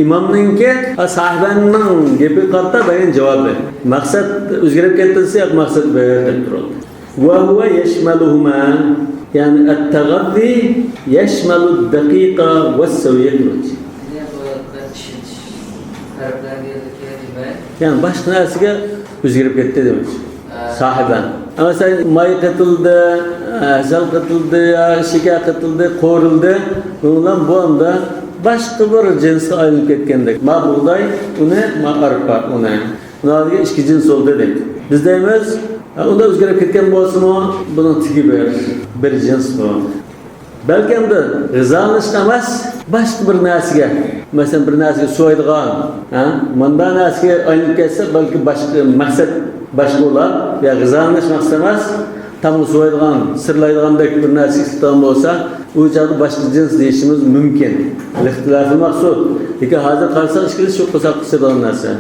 İmamninki sahibenin gepi qarta bayan cevabı. Maqsad o'zgarib ketdi desa, maqsad ber deb turibdi. Wa huwa yashmaluhuma yani at-taghaddi yashmalu ad-daqiqa was-sawiq. Yani başka narsaga o'zgarib ketdi demek. Sahiben. Ama sen may qatıldı, asal qatıldı, şeker qatıldı, qo'rildi. Bundan bu anda başqa bir jinsga aylanib ketgandek. Ma buğday, uni, ma arpa, uni. Ularga ikki jins oldu dedik. Biz deymiz, unda o'zgarib ketgan bo'lsa-mu, buni tigi bir jins bu. Balki endi g'izalanish emas, boshqa bir narsaga, masalan bir narsaga so'yadigan, bunday narsaga aylanib ketsa, balki boshqa maqsad boshqa bo'lar, yo g'izalanish maqsad emas, tam so'yadigan, sirlaydigandek bir narsa istiqom bo'lsa, u joyda boshqa jins deyishimiz mumkin. İxtilafı maqsud. Lekin hozir qarasak, ishkili shu qilsak qiladigan narsa.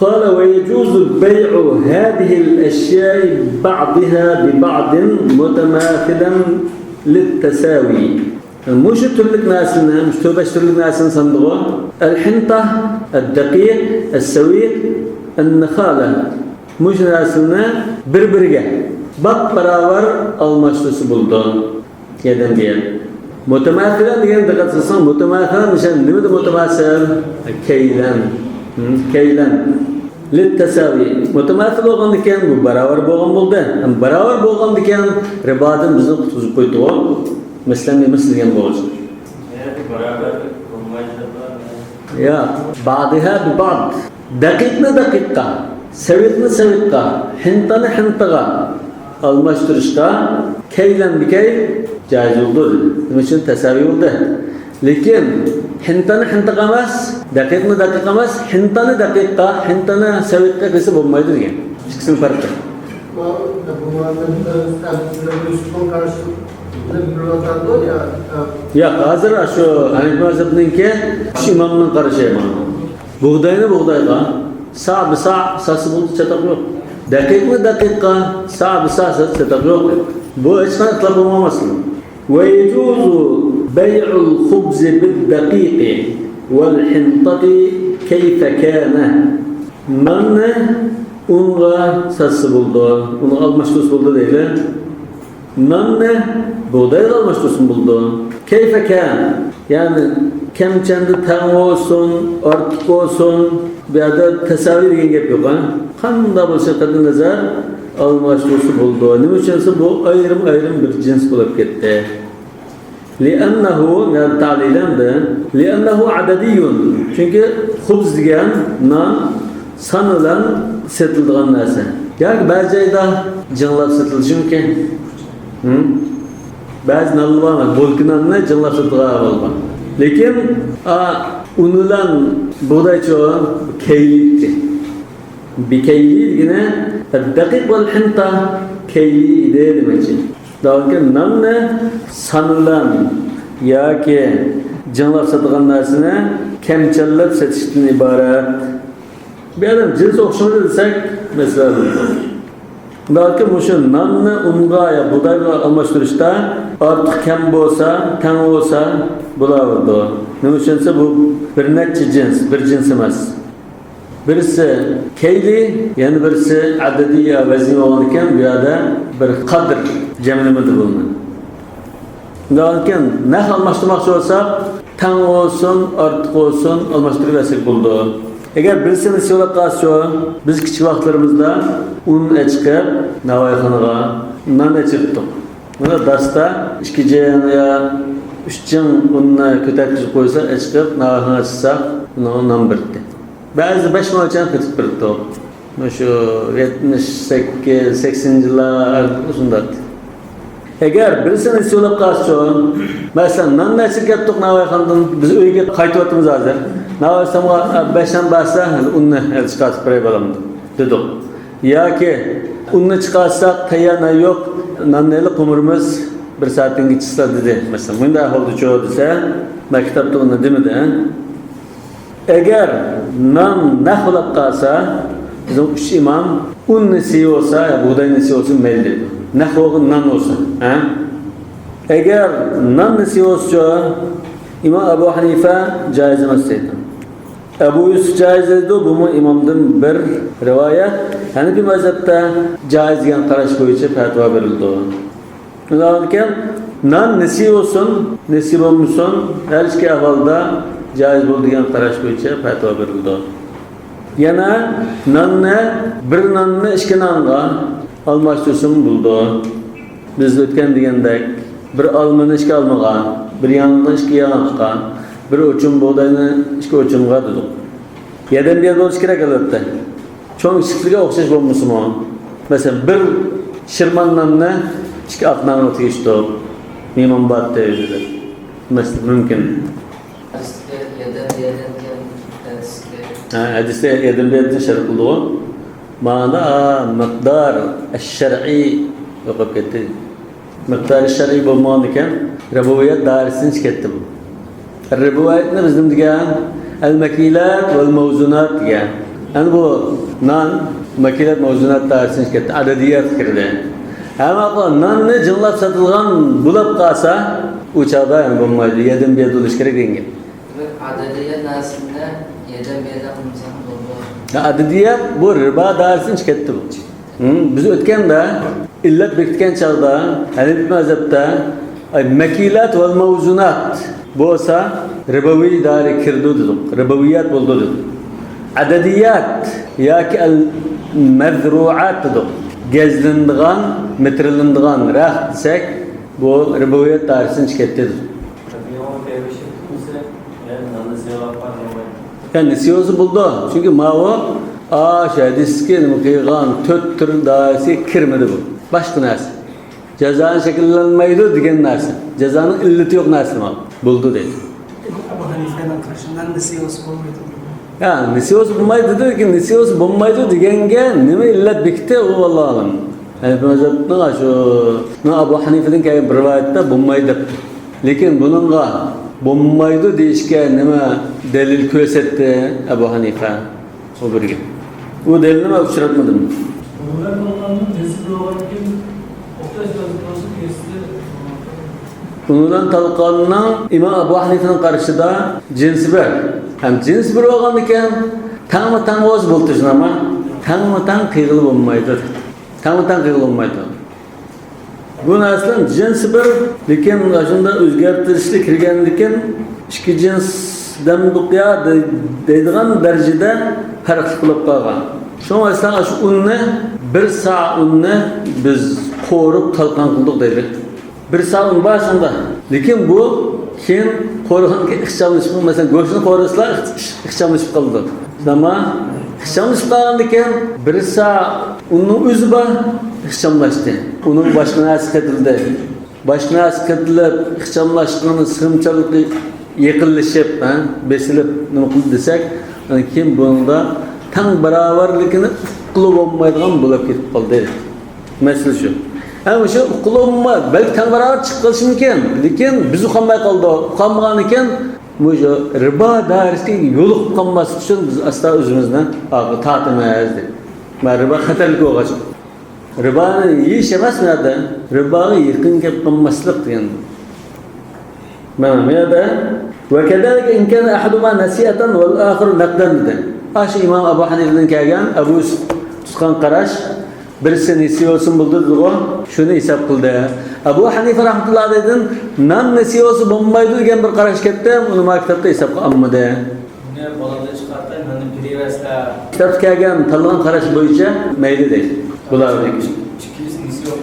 قال ويجوز بيع هذه الأشياء بعضها ببعض متماثلا للتساوي. مش ترلك ناسنا مش تبش ترلك ناسنا صندوق الحنطة الدقيق السويق النخالة مش ناسنا بربرجة بق براور المشروع بلدان يدن ديال متماثلا ديال دقت صن متماثلا مشان نمد متماثل كيلا للتساوي متماثل bo'lgan ekan bu barobar bo'lgan bo'ldi. Barobar bo'lgan ekan ribodan bizni qutqizib qo'ydi. Masalan, degan bo'ldi. Beraber olmaydı. Ya, ba'daha bi ba'd. Daqiqni daqiqqa, savitni savitqa, hintani hintaga almashtirishga kaylan bi kay joiz bo'ldi. Nima uchun tasaviy bo'ldi? Lekin hintani hintaga emas, daqiqni daqiqqa emas, hintani daqiqqa, hintani savitqa qilsa bo'lmaydi degan. Ikkisini farqi. Ya hozir shu Hanifi mazhabininki shu imomning qarashi mana. Buğdayni buğdayga, sa' bi sa' sasi bo'ldi chataq yo'q. Daqiqni daqiqqa, sa' bi sa' sasi chataq yo'q. Bu hech qanday ixtilof bo'lmasin. Wa yajuzu bay'ul khubz bid-daqiq wal-hintati kayfa kana. Mana unga sasi bo'ldi, uni almashtirib bo'ldi deydi. Nanne buğdayla almashtirsin bo'ldi. Kayfa kan? Yani kemchandi tang olsun, ortiq olsun, bu yerda tasavvur degan gap yo'q, ha? Qanday bo'lsa qadar nazar almashtirsin bo'ldi. Nima uchunsa bu ayrim bir jins bo'lib ketdi. Li'annahu ta'lilanda li'annahu adadiyun. Chunki xubz degan non son bilan setiladigan narsa. Yani ba'zi joyda jinlab setilishi mumkin. Bazı nallar var, bolkinanla canlar satığa olma. Lekin unulan buğday çoğu keyliydi. Bir keyliydi yine dakik vel hinta keyliydi demek için. Daha ki nanne sanılan ya ki canlar satılan narsine kemçellep satıştan ibaret. Bir adam cins okşamadı desek mesela belki muşu nanni unga ya buğdayga almashtirishda ortiq kam bo'lsa, tang bo'lsa bo'lardi. Nima uchunsa bu bir necha jins, bir jins emas. Birisi keyli, yana birisi adadiy vazni bo'lgan ekan, bu yerda bir qadr jamlamada bo'lgan. Lekin narx almashtirmoqchi bo'lsak, tang bo'lsin, ortiq bo'lsin almashtirib olsak bo'ldi. Eğer birisini söylep kalsa, biz küçük vaxtlarımızda un çıkıp navayxanaga nan çıktık. Buna dasta 2 cen ya 3 cen unna kötətkizib koysa çıkıp navayxanaga çıksak, buna nan birdi. Bazı 5 malçan kıtıp birdi. Şu 78-80 yıllar uzundadı. Eğer birisini söylep kalsa, mesela nan çıkıp yaptık navayxanadan biz uyga qaytıp atımız hazır. Navasamga 5'ten bassa unni çıkartıp buraya balamdı dedik. Ya ki unni çıkarsak tayyana yok, nanneli kumurumuz bir saatin geçirse dedi. Mesela bunda oldu çoğu dese, ben kitapta onu demedi. Eğer nan nahulak kalsa, bizim 3 imam un nesi olsa, ya buğday nesi olsa mel dedi. Nahulakın nan olsa. Eğer nan nesi olsa, İmam Ebu Hanife caiz emesiydi. Ebu Yusuf caiz dedi, bu mu imamdan bir rivayet. Hanifi mazhabda caiz degan qarash bo'yicha fatvo berildi. Ularken nan nesi olsun, nesi bo'lmasin, her iki ahvolda caiz bo'ladigan qarash bo'yicha fatvo berildi. Yana nanni bir nanni 2 nanga almashtirsin bo'ldi. Biz o'tgan degandek bir almani 2 almaga, bir yangidan 2 yangiga, Bir uçum buğdayını iki uçumga tutup. Yedem bir buluş kerak albatta. Çoğun işçiliğe okşaş bulmuşsun o. Mesela bir şirmanlarını iki atlarını otuğuştu. Mimam battı evlidir. Mesela mümkün. Hadiste yedem bir yedin şart kıldı o. Mağda miqdar şer'i yokup gitti. Miqdar şer'i bulmalıken Rububiyet dairesini çıkarttı bu. Rububiyet ne bizim diyen? El-mekilat vel-mevzunat diyen. Yani bu nan, mekilat, mevzunat dairesini çıkarttı. Adediyat kirdi. Ama nan ne cınlap satılgan bulap kalsa uçağda yani bulmaydı. Yedin bir yeduluş gerek değil. Adediyat aslında yedem bir yedem bulmuşsan oldu. Adediyat bu riba dairesini çıkarttı bu. Biz ötken de illet bekitken çağda Hanefi mezhepte mekilat ve mevzunat bu olsa ribavi daire kirdi dedik. Ribaviyat buldu dedik. Adediyat ya ki el-mezruat dedik. Gezlindiğen, metrelindiğen rah desek bu ribaviyat dairesini çıkarttı dedik. Yani nisiyosu buldu. Çünkü mavo diskin, mıkıygan, töttür dairesi kirmedi bu. Başka nersi. Cezanın şekillenmeydi diyen nersi. Cezanın illeti yok nersi mal. Buldu değil. Ebu Hanife'nin karşından nisiyosu bulmaydı. Yani nisiyosu bulmaydı dedi ki nisiyosu bulmaydı digenge nime illet bikti o vallahi alam. Yani mezhepten şu Ebu Hanife'nin ki bir rivayette bulmaydı. Lekin bununla bulmaydı deyişke nime delil kösetti Ebu Hanife. O bir gün. Bu delilini ben uçuratmadım. Bunlar olanın tezgahı olarak Oktay yazıklısı kesti. Bundan talqanına İmam Ebu Hanife'nin karşıda cinsi bir. Hem cins bir olan iken tam oz bultuşun ama tam kıyılı olmaydı. Tam kıyılı olmaydı. Bu aslında cins bir, lekin aslında özgertirişli kirgenliken iki cinsden duqya deydiğen derecede farklı kılıp kalgan. Şu aslında şu unni bir sağ unni biz korup talqan kıldık deydik. Bir sağ un başında. Lekin bu keyin korugan ixchamlashib, mesela go'shtni qoraslar ixchamlashib qoldi. Ama ixchamlashib qolgandan bir sağ unning o'zi bor ixchamlashdi. Uning boshqa narsa ketildi. Boshqa narsa ketilib ixchamlashgani sig'imchalik yiqilishib, besilib nima qildi desak, kim bunda tang barobarligini qilib olmaydigan bo'lib ketib qoldi. Masala shu. Hem şu kullanma belki tang beraber çıkışı mümkün. Lekin biz uqanmay qoldi. Uqanmagan ekan bu riba dairesiga yo'liq qolmas uchun biz asla o'zimizdan tatmaymiz deb. Men riba xatarlik bo'lgach. Ribani yeyish emas menda. Ribaga yaqin kelib qolmaslik degan. Mana bu yerda va kadalika in kana ahaduhuma nasiyatan wal akharu naqdan dedi. Aşı İmam Ebu Hanife'den kelgan Abu Tutqan qarash birisi nesiyosun buldu dedi o. Şunu hesap kıldı. Ebu Hanife rahmetullah dedin, nan nesiyosu bulmaydı diyen bir qarash ketdi. Uni maktabda hesap qilmadi. Ne balada çıkarttı, hani biri vesla. Kitap kelgan tanlagan qarash bo'yicha mayli deydi. Bular Çıkıyorsun, nisi yok.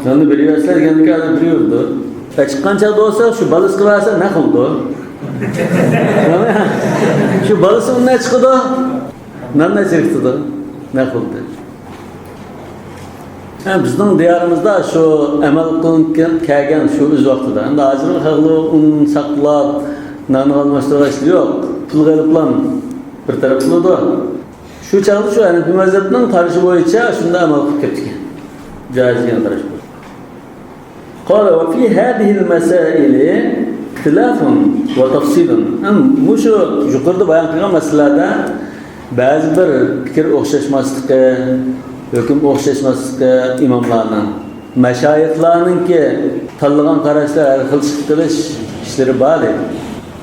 nanni bilyapsizlar deganlikka hozir bilyordi. Chiqqan chog'da bo'lsa shu balis qilsa nima qildi? Shu balisi undan chiqdi. Nandan chiqdi. Nima qildi? Bizning diyorimizda shu amal qilingan kelgan shu o'z vaqtida. Endi ajr haqli un saqlab, nan olmasdan ish yo'q. Pul qiliblan bir taraf qildi. Shu chog'da shu Hanifi mazhabning qarashi bo'yicha shunda amal qilib ketgan. Joiz degan qarash bor. Qala va fi hadhihi al-masail ikhtilafun wa tafsilun. Bu shu yuqorida bayon qilgan masalalarda ba'zi bir fikr o'xshashmasligi hüküm o'xshashmasligi imomlarning, mashayixlarningki tanlagan qarashlar har xil qilish ishlari bor edi.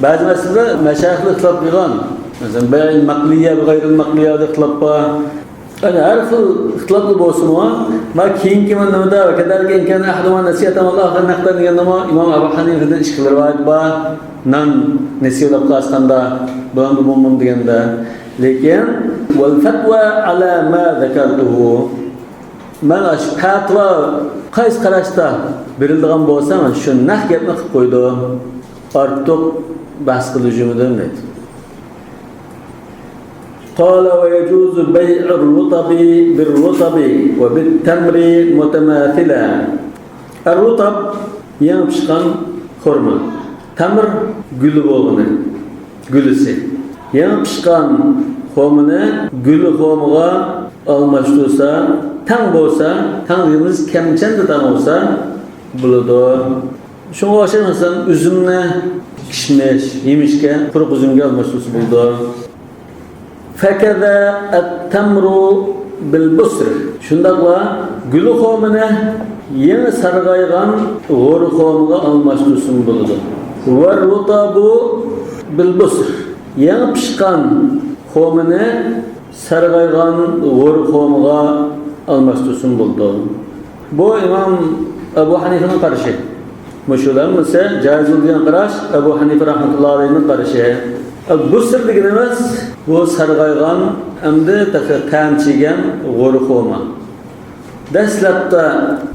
Ba'zi masalalar mashayixlar ixtilof qilgan. Masalan, bay'il maqliya va g'ayril maqliya deb ixtilof bor. Ana har xil ixtilofli bo'lsin va keyingi nimada va kadalika imkon ahaduma nasiyatan Alloh naqdan deganda Imom Abu Hanifadan ish qilib rivoyat bor. Nan nasiyalab qasqanda bo'lmam deganda lekin wal fatwa ala ma zakartuhu mana shu fatva qaysi qarashda berilgan bo'lsa mana shu nah gapni qilib qo'ydi. artık bahs kılıcımıdır neydi? قال ويجوز بيع الرطب بالرطب وبالتمر متماثلا. الرطب yeni pişkan hurma. Tamır gülü bolğunu. Gülüsi. Yeni pişkan hurmаны gülü hurmaga almaştırsa, tang bolsa, tang dediğimiz kemçen de tang olsa buludu. Şuna oxşamasam üzümne kişmiş, yemişke kuruq üzümge almaştırsa buldu. فَكَذَا التَّمْرُ بِالْبُسْرِ. Şundakla gülü hurmаны yeni sargaygan goru hurmaga almaştırsın buludu. وَالرُّطَبُ بِالْبُسْرِ. Yeni pişkan hurmаны sargaygan goru hurmaga almaştırsın buldu. Bu İmam Ebu Hanife'nin karışı. Müşüler ise caiz olduğunu qaraş Ebu Hanife rahmetullahi aleyhinin karışı. Busr deganimiz bu sargaygan hamda ta'mchigan g'o'ri xoma. Dastlabda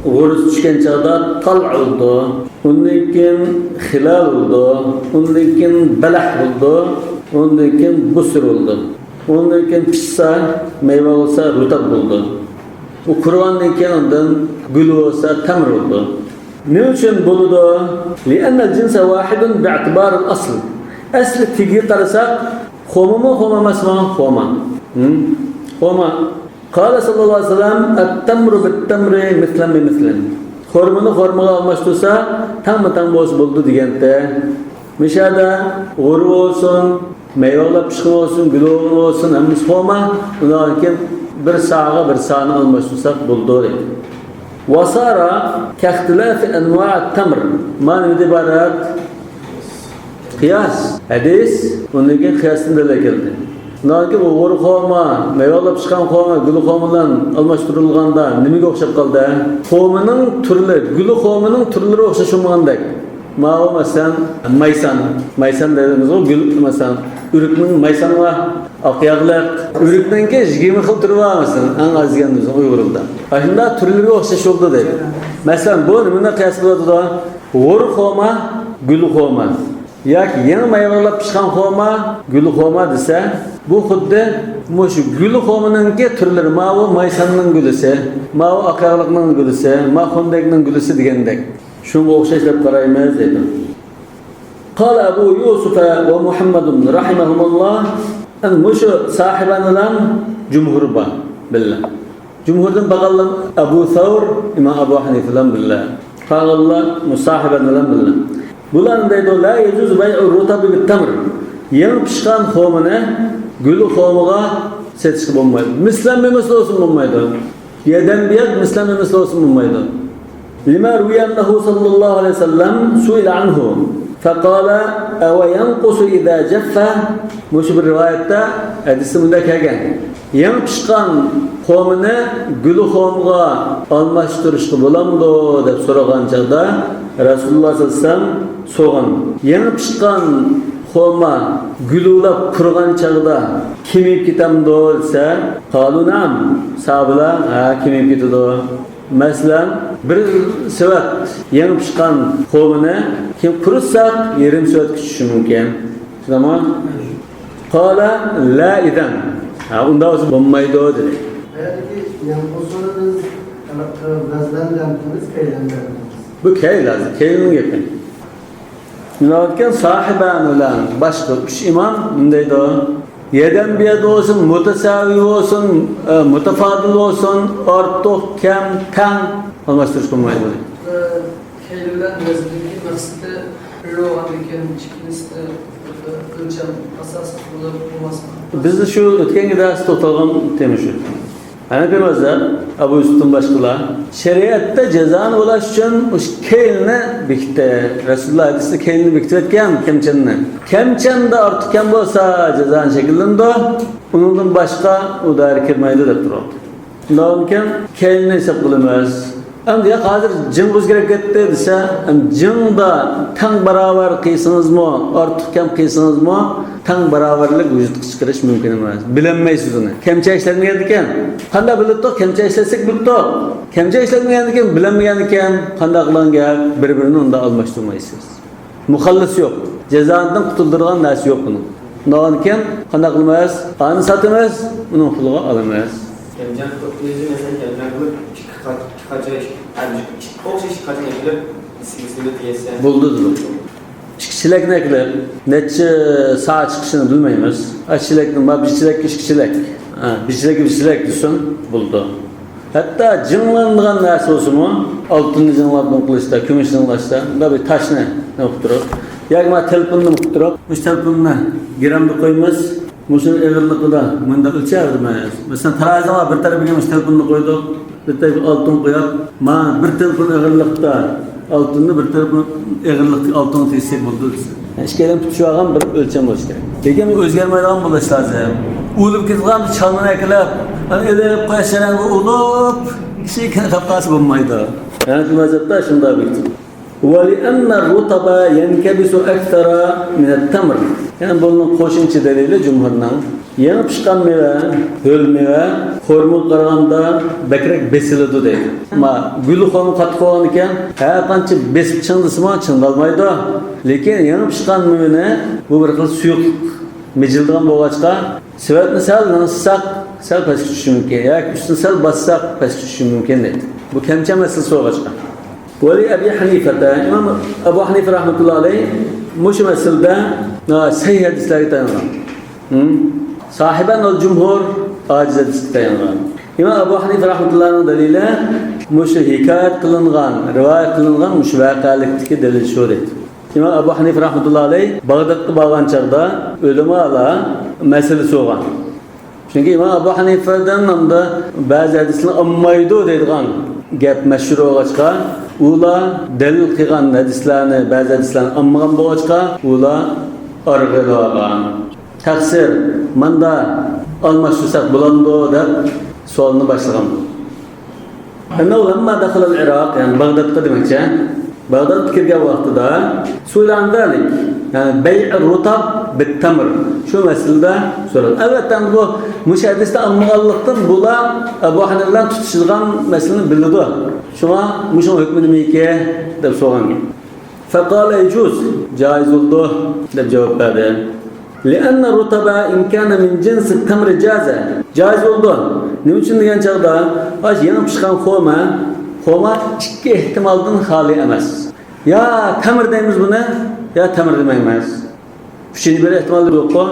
g'o'ri tushgan chog'da tal bo'ldi, undan keyin hilal bo'ldi, undan keyin balah bo'ldi, undan keyin busr bo'ldi. Undan keyin pishsa, meva bo'lsa rutab bo'ldi. Bu qurg'ondan keyin undan gul bo'lsa tamr bo'ldi. Nima uchun bo'ldi? Li'anna al-jinsa wahidun bi'tibar al-asl. Asli tigi qarasak, xoma mı, xoma emasmi? Xoma. Xoma. Qala sallallohu alayhi vasallam at-tamru bit-tamri mislan bi mislan. Xurmani xurmaga almashtirsa, tang bo'lsa bo'ldi deganda. Mishada g'o'ri bo'lsin, meyvalar pishqi bo'lsin, gul bo'lsin, hammasi xoma. Undan keyin bir sağa bir sa'ni almashtirsak bo'ldi deydi. Wasara kaxtilaf anwa' at-tamr. Ma'ni ibarat qiyas. Hadis unga qiyasdan dalil keldi. Naki g'o'ri xoma, meyvalar pishgan xoma, gul xoma bilan almashtirilganda nimaga o'xshab qoldi? Xomaning turlari, gul xomaning turlari o'xshashmagandek. Ma'lum masalan maysan dediğimiz o gül masalan ürükning maysani va oqyaqliq, ürükning ke 20 xil turi var masalan, eng azganda Uyg'urda. Shunda turlariga o'xshash bo'ldi deydi. Masalan, bu nimani qiyas bo'ladi? G'o'ri xoma, gul xoma. Yoki yeni meyveler pişkan xoma, gül xoma desa, bu xuddi mushu gül xomaninki turlari, mavu maysanning gulisi, mavu oqyaqliqning gulisi, maxondekning gulisi degandek. Shunga o'xshash deb qaraymiz dedi. Qala Abu Yusuf va Muhammad rahimahumulloh, an mushu sahibalardan jumhur bor billah. Jumhurdan baqallan Abu Thawr, Imam Abu Hanifa bilan billah. Qala musahibalardan billah. Bular deydi, la yecuz bay'u rutabi bit-tamr. Yeni pishgan xomini gul xomiga setishga bo'lmaydi. Mislan olsun bo'lmaydi. Yedan biyad mislan olsun bo'lmaydi. Lima ruyannahu sallallahu alayhi wasallam su'ila anhu. Faqala aw yanqusu idha jaffa. Mush bir rivoyatda hadisi bunda kelgan. Yeni pishgan xomini gul xomiga almashtirishga bo'lamdi deb so'ragan chaqda Rasululloh sallallohu alayhi vasallam soğan. Yeni pişkan xoma gülülap kurgan çağda kimip kitamdo ise kalunam sabla kimip kitido. Mesela bir sıvat yeni pişkan xomini kim kurutsak 20 sıvat küçüşü mümkün. Ama kala la idan. Unda olsa bombaydı o dedi. Belki yankusunuz bazıdan yaptığınız keylenleriniz. Bu key lazım. Keyinin yapın. Lakin sahiben olan başka üç imam neydi o? Yeden bir yerde olsun, mutasavi olsun, mutafadıl olsun, ortak, kem, tan almashtirib qo'ymaydi. Keyliler mezuniyeti maksatı ro amiken çıkmıştı. Ölçem asası olmasın. Bizde şu ötkengi derste to'xtalgan tema shu. Hanafi mazhab, Abu Yusuf'un başqalar şeriatda jazoni bo'lash uchun o'sha keylni bekitdi. Rasululloh hadisda keylni bekitib etgan kemchanni. Kemchanda ortiq kam bo'lsa jazoni shakllandi, undan boshqa u dair kirmaydi deb turadi. Lekin keylni hisob qilamiz. Endi ya hozir jin o'zgarib ketdi desa, jinda tang barobar qilsanizmi, ortiq kam qilsanizmi, tang barobarlik vujudga chiqarish mumkin emas. Bilinmaysiz uni. Kemcha ishlanmagan ekan, qanday bilibdi? Kemcha ishlasak bilibdi. Kemcha ishlanmagan ekan, bilinmagan ekan, qanday qilgan gap bir-birini unda almashtirmaysiz. Muhallis yok. Cezadan kutuldurgan narsa yok bunun. Ondan keyin qanday qilamiz? Ani satamiz, uni puliga olamiz. Kemcan özü mesela kemcan kılıp kaça o'xshash qachon qilib ismini tiyese. Buldu. Ishchilik ne qilib, necha soat chiqishini bilmaymiz. Ishchilikni ishchilik. Bichilek desin, buldu. Hatta jinglangan narsa olsunmu, altını jinglangan qilishda, kumush jinglashda, bunda bir tashni o'qib turib, yoki ma telefonni o'qib turib, bu telefonni gramda qo'yamiz, mushun eg'irligida bunda o'lcharmiz. Masalan, taroziga bir tarafiga mush telefonni qo'ydik, bir tarafiga oltin qo'yib, ma bir telefon eg'irlikda oltinni bir tarafini eg'irlikda oltin teshsak bo'ldi. Ishkalam tutib olgan bir o'lcham bo'lish kerak. Lekin o'zgarmaydigan bo'lish lozim. O'lib ketgan chalmani aklab, elib qo'yishdan o'lib, kishi qapqasi bo'lmaydi. Yani mazhabda shunday bo'ldi. وَلِأَنَّ الرُّطَبَ يَنْكَبِسُ أَكْثَرَ مِنَ التَّمْرِ. Yani bunun qo'shimcha dalili jumhurning yangi pishgan meva, ho'l meva, xormul qaraganda bakrak besiladi deydi. Ma guli xormu qattiq bo'lgan ekan, har qancha besib chindisimi chindolmaydi. Lekin yangi pishgan mevani bu bir xil suyuq mejildigan bo'lg'achqa sifatni sal ıssak, sal pastga tushishi mumkin. Yoki ustini sal bassak pastga tushishi mumkin deydi. Bu kamcha masalasi bo'lg'achqa. Vali Abi Hanifa'da, İmam Abu Hanife rahmetullahi alayh mush masalada sahih hadislarga tayangan. Sahiban al-Jumhur aciz hadisga tayangan. İmam Abu Hanife rahmetullahi alayh dalili mush hikoyat qilingan, rivoyat qilingan mush voqealikdagi dalil shu deydi. İmam Abu Hanife rahmetullahi alayh Bag'dodga borgan chaqda ulamalar masalasi bo'lgan. Çünkü İmam Abu Hanife'den namda bazı hadisler ammaydı deydigan gap meşhur olğaçqa, ula delil qilgan hadislarni, bazı hadislarni ammagan bo'lg'achqa, ula arg'ilgan. Taqsir, manda almashtirsak bo'ladi deb savolni boshlagan. Ana ulamma daxil al-Iraq, yani Bag'dodga demakchi. Bag'dod kirgan vaqtida so'ylandalik, yani bay'ir rutab bit-tamr. Şu meselede so'raldi. Albatta bu mushadisda ammaganlikdan bular Abu Hanifa'dan tutishilgan meseleni bildi. Shunga mushun hukmi nima ekan deb so'ragan. Faqala yajuz, jaiz bo'ldi deb javob berdi. لأن الرطب إن كان من جنس التمر جازة. Jaiz bo'ldi. Nima uchun degan chaqda, hozir yana pishgan xoma ikki ehtimoldan xoli emas. Ya tamir deymiz buni, ya tamir demaymiz. Üçüncü bir ehtimal yok mu?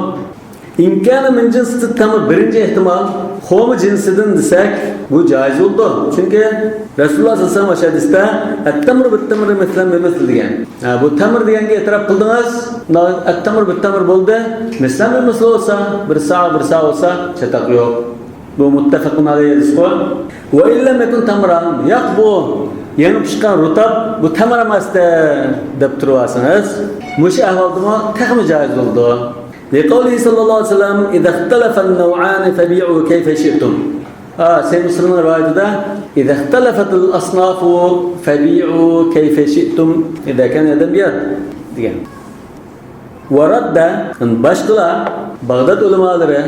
İmkanı min cinsi tamir birinci ehtimal xoma cinsidan desek bu caiz oldu. Çünkü Resulullah sallallahu aleyhi ve sellem hadiste et-tamr bit-tamr meslen mesel degan. Bu tamir deganga e'tirof qildingiz, et-tamr bit-tamr bo'ldi. Meslen mesel olsa, bir sağ olsa çatak yok. Bu muttafaqun alayhi hadis-ku. Ve illa mekun tamran, yo'q bu yangi pishgan rutab bu tamir emas deb turasınız. Mush ahvoldimi taxmi joiz bo'ldi. Liqawli sallallohu alayhi vasallam idza ikhtalafa an-naw'an fabi'u kayfa shi'tum. Sayyid Muslim'in rivayetinde idza ikhtalafat al-asnaf fabi'u kayfa shi'tum idza kana adabiyat degan. Varadda başqalar Bag'dod ulamalari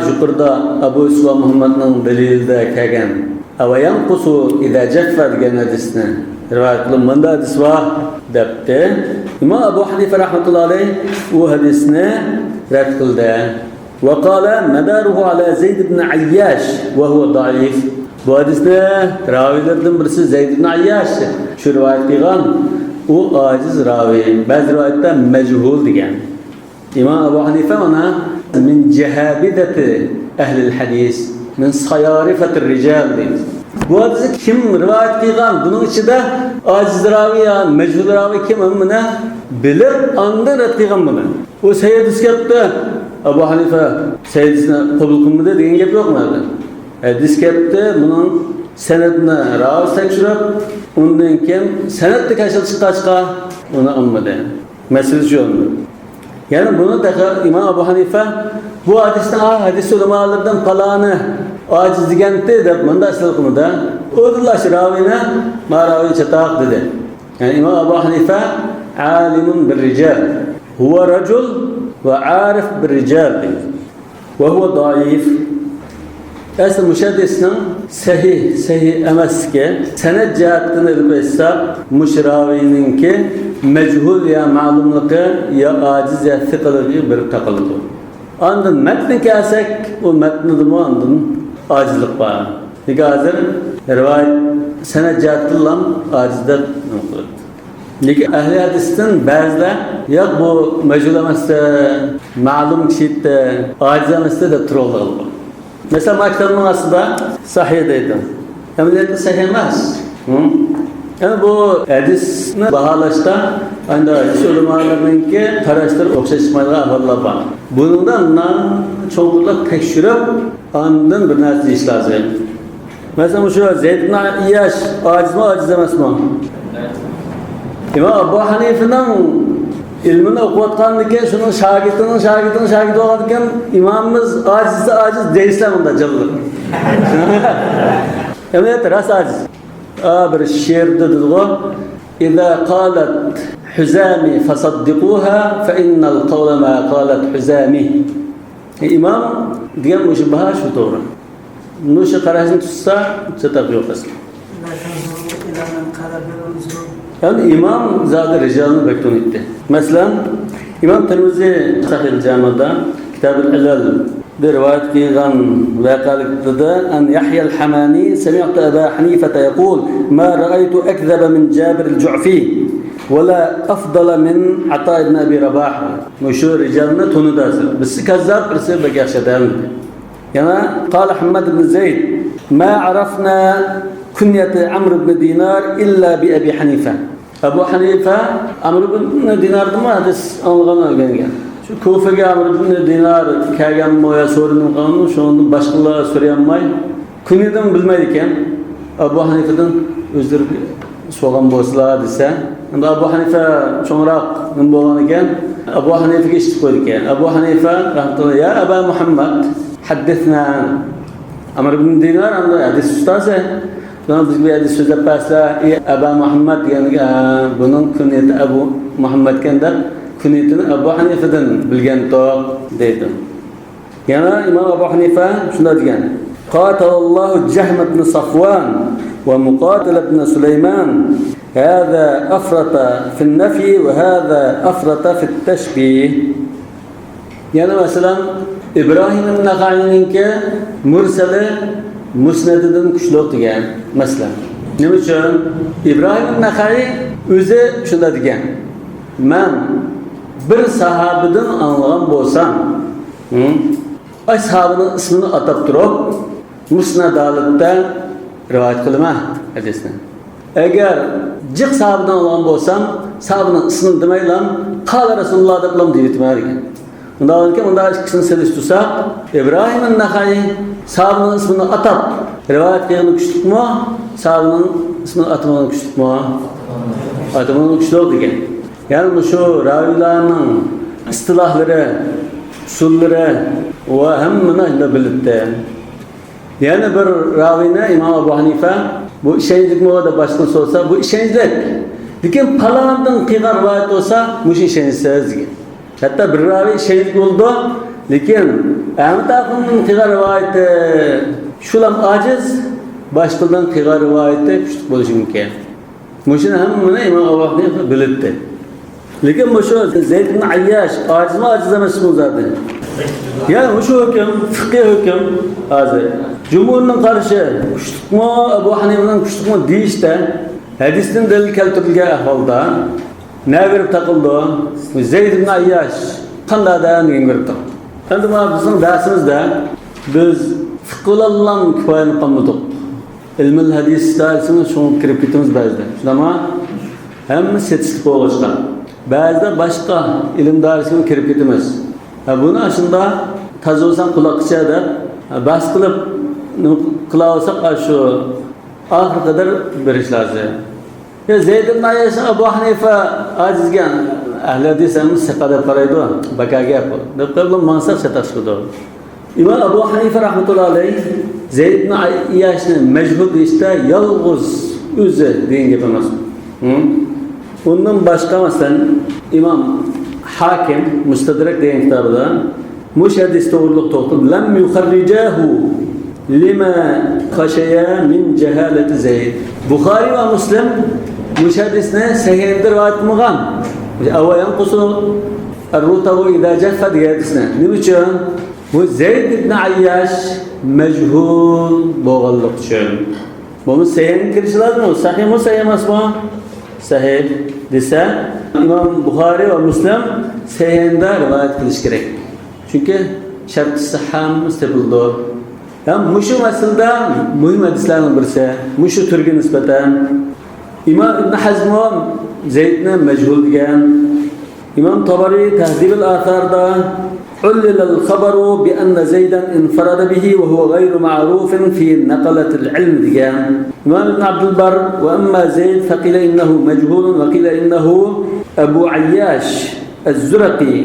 yuqorida Abu Yusuf Muhammadning dalilida kelgan avayanqusu idza jaffa degan hadisni rivoyat qilib manda hadis bor debdi. İmam Abu Hanife rahmetullahi alayh bu hadisni rad qildi. Ve qala madaruhu ala Zayd ibn Ayyash ve huwa da'if. Bu hadisni ravilerden birisi Zayd ibn Ayyash şu rivoyat qilgan. O aciz ravi. Bazı rivayette mechhul degan. İmam Abu Hanife ona min cehabideti ehlil hadis, min sayarifetir rical deydi. Bu hadisi kim rivayet qilgan? Bunun içinde aciz ravi ya mechhul ravi kim onu bilir, andan rad qilgan bunu. O Seyyid iskepti Abu Hanife Seyyidisini qabul qilmadi degan gap yo'q mı? Hadis kepti bunun senedini ravi tekshirib, undan keyin senedni kashf chiqqachqa uni olmadi. Mesele shu. Yani bunu da İmam Abu Hanife bu hadisten hadis ulamalardan falanı aciz digenti deb manda asıl qilmadi. O'dillash ravina maravi chataq dedi. Yani İmam Abu Hanife alimun bir rical. Huwa racul ve arif bir rical. Ve huwa daif. Aslında müşaddisinin sahih emasga sanad jihatdan ilib aytsak, mushravininki mechul ya ma'lumligi ya aciz ya thiqaligi bir taqildi. Ondan metni kelsak, o metnida ondan acizlik var. Hozir rivoyat sanad jihatdan acizda qiladi. Lekin ahli hadisdan ba'zilar yo'q bu mechul emasda, ma'lum kishida, aciz emasda deb turadi. Mesela maktabının aslında sahih deydi. Emniyetli sahih emas. Yani bu hadisni bahalaşta aynı hadis ulamalarınki qarashlar o'xshashmaydigan ahvollar bor. Bundan çoğunlukla tekshirib, ondan bir narsa deyish lozim. Mesela şu Zeyd ibn Iyash aciz emasmi? İmam Abu Hanifa'nın ilmini okuyatkanlıkken şunun şagirdi olarken imamımız aciz değilse bunda canlı. Evet, ras aciz. Bir şiir dedi o. İza qalat Huzami fasaddikuha fe innel kavle ma qalat Huzami. İmam diyen müşibbaha şu doğru. Nuşu karasını tutsa çıtak yok aslında. Yani imam zaten rijalını bekliyor etti. Mesela İmam Tirmizi Sahih Cami'da Kitab-ül İlal bir rivayet kıyılan vakalıkta an Yahya el-Hamani semi'tu Eba Hanifete yekul ma ra'aytu ekzebe min Cabir el-Ju'fi ve la afdala min Ata ibn Abi Rabah. Müşür rijalını tunudası. Birisi kazzab, birisi bekahşeden. Yani Kale Hamad ibn Zeyd ma arafna kunyete Amr ibn Dinar illa bi Abi Hanife. Abu Hanife Amr ibn Dinar'dı mı hadis anılgan öğrengen. Şu Kufa'ya Amr ibn Dinar kelgen moya sorunun kanunu şu anda başkalarına soruyanmay. Kunyeden bilmeydiken Abu Hanife'den özleri soğan bozlar dese. Abu Hanife çoğurak ne boğan iken Abu Hanife'ye iştik koydukken. Abu Hanife rahmetullahi ya Eba Muhammed haddithna Amr ibn Dinar anda hadis ustası. Sonra biz bir hadis söz yaparsa Eba Muhammed yani bunun künyeti Ebu Muhammed kender künyetini Ebu Hanife'den bilgen toq deydi. Yani İmam Ebu Hanife şunda diyen Qatalallahu Cehm ibn Safwan ve Muqatil ibn Süleyman hâzâ afrata fin nefi ve hâzâ afrata fit teşbih. Yani mesela İbrahim'in Nakai'ninki mursali musnedidan kuchliq degan masala. Nima uchun? İbrahim Naxai o'zi shunda degan. Men bir sahobadan anglagan bo'lsam, ay sahobaning ismini atab turib, musnad holatda rivoyat qilaman hadisni. Agar jiq sahobadan anglagan bo'lsam, sahobaning ismini demaylam, qala Rasululloh deb deyman degan. Unda ikkisini selishtirsak, İbrahim Naxai sahabenin ismini atab rivoyat qilgani kuchlikmi, sahabenin ismini atmagani kuchlikmi? Atmagani kuchlik degan. Yani şu ravilarning istilohlari, usullari va hammani bilibdi. Yani bir ravini İmam Abu Hanife bu ishonchlikmi deb boshqa so'rasa, bu ishonchlik. Lekin palondan qilgan rivoyat bo'lsa, bu ishonchsiz degan. Hatta bir ravi ishonchlik bo'ldi. Lekin Ahmet Akın'ın qilgan rivayeti şulam aciz, başqalardan qilgan rivayeti kuchli bo'lishi mumkin. Mushuni hammani Imom Abu Hanifa bilibdi. Lekin mushu Zeyd ibn Ayyash aciz emasmi zaten. Yani mushu hukm, fiqhiy hukm hozir. Jumhurning qarashi kuchlikmi, Abu Hanifa'ning kuchlikmi deyishda hadisdan dalil keltirilgan ahvolda ne berib taqildi? Zeyd ibn Ayyash qanday degan berib taqildi. Endi bizim dersimizde biz fıkıhlarla kifayelik qilmadik. İlmil hadis dersimiz şunu kirib ketimiz ba'zida. Shunama hamma setishlik bo'lishda. Ba'zida boshqa ilm darsiga kirib ketimiz. Buni aslında tazosan quloqcha deb bas qilib qila olsak shu oxir qadar berish lozim. Ya Zeyd ibn Ayyash Abu Hanifa ajizgan ahli hadisimiz siqada qaraydi, bakaga gap. Deb qilib mansab satashdi. İmam Abu Hanifa rahmetullahi alayh Zeyd ibn Ayyashni mejhul deyishda yolg'iz o'zi degan gap emas. Undan boshqa masalan İmam Hakim Mustadrak degan kitobida mush hadis to'g'riliq to'xtab lam yuxarrijahu lima khashaya min cehaleti Zeyd. Bukhari ve Müslim bu hadisni sahihda rivoyat qilgan. Avayan qusul ar-rutabu idza jaffa degan hadisni. Nima uchun? Bu Zeyd ibn Ayyash majhul bo'lganlik uchun. Bunu sahih kirishlarmi? Sahih mi, sahih emasmi? Sahih desa, İmam Bukhari ve Müslim sahihda rivoyat qilish kerak. Çünkü şart sahham istabildi. Yani muşu masalda muhim hadislarning birisi, muşu turga nisbatan İmam İbn Hazm Zeydni majhul degan. İmam Tabari Tahdib al-Athar'da علل الخبر بأن زيدا انفرد به وهو غير معروف في نقلة العلم ديان. إمام ابن عبد البر وأما زيد فقيل إنه مجهول وقيل إنه أبو عياش الزرقي.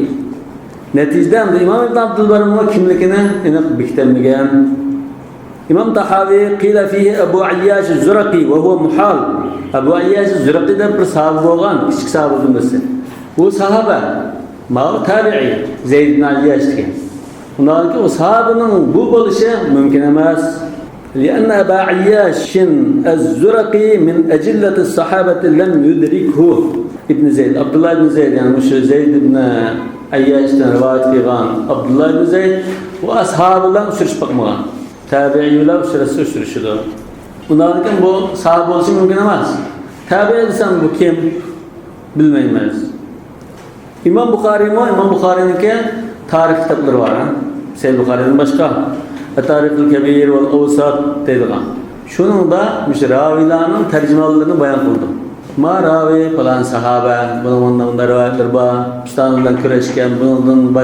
Neticeden İmam İbn Abdülbar'ın kimlikini beklenmeyen. İmam Tahavi qila fihi Abu Ayyaş az-Zuraqi ve huve muhal. Abu Ayyaş az-Zuraqi bir sahabe olgan, kichik sahabe bo'lmasa. Bu sahabe ma'lum tabi'i Zeyd ibn Ayyaş degan. Undan keyin o sahabening bu bo'lishi mumkin emas. لأن أبا عياش الزرقي من أجلة الصحابة لم يدركه ابن زيد عبد الله بن زيد يعني مش زيد بن Ayyaş'tan rivayet qilgan Abdullah ibn Zeyd bu ashab bilan uchrashib qolmagan. Tabiiylar uchrashishdi. Undan keyin bu sahoba bo'lishi mumkin emas. Tabiiy desam bu kim? Bilmaymiz. İmam Buxoriyninki tarix kitoblari bor. Sahih Buxoriyning boshqa At-Tarixul Kabir va Al-Awsat deyilgan. Shuningda raviylarning tarjimalarini bayon qildim. Maravi falan sahabe, bundan rivayetler var, İslam'dan küreşken, bundan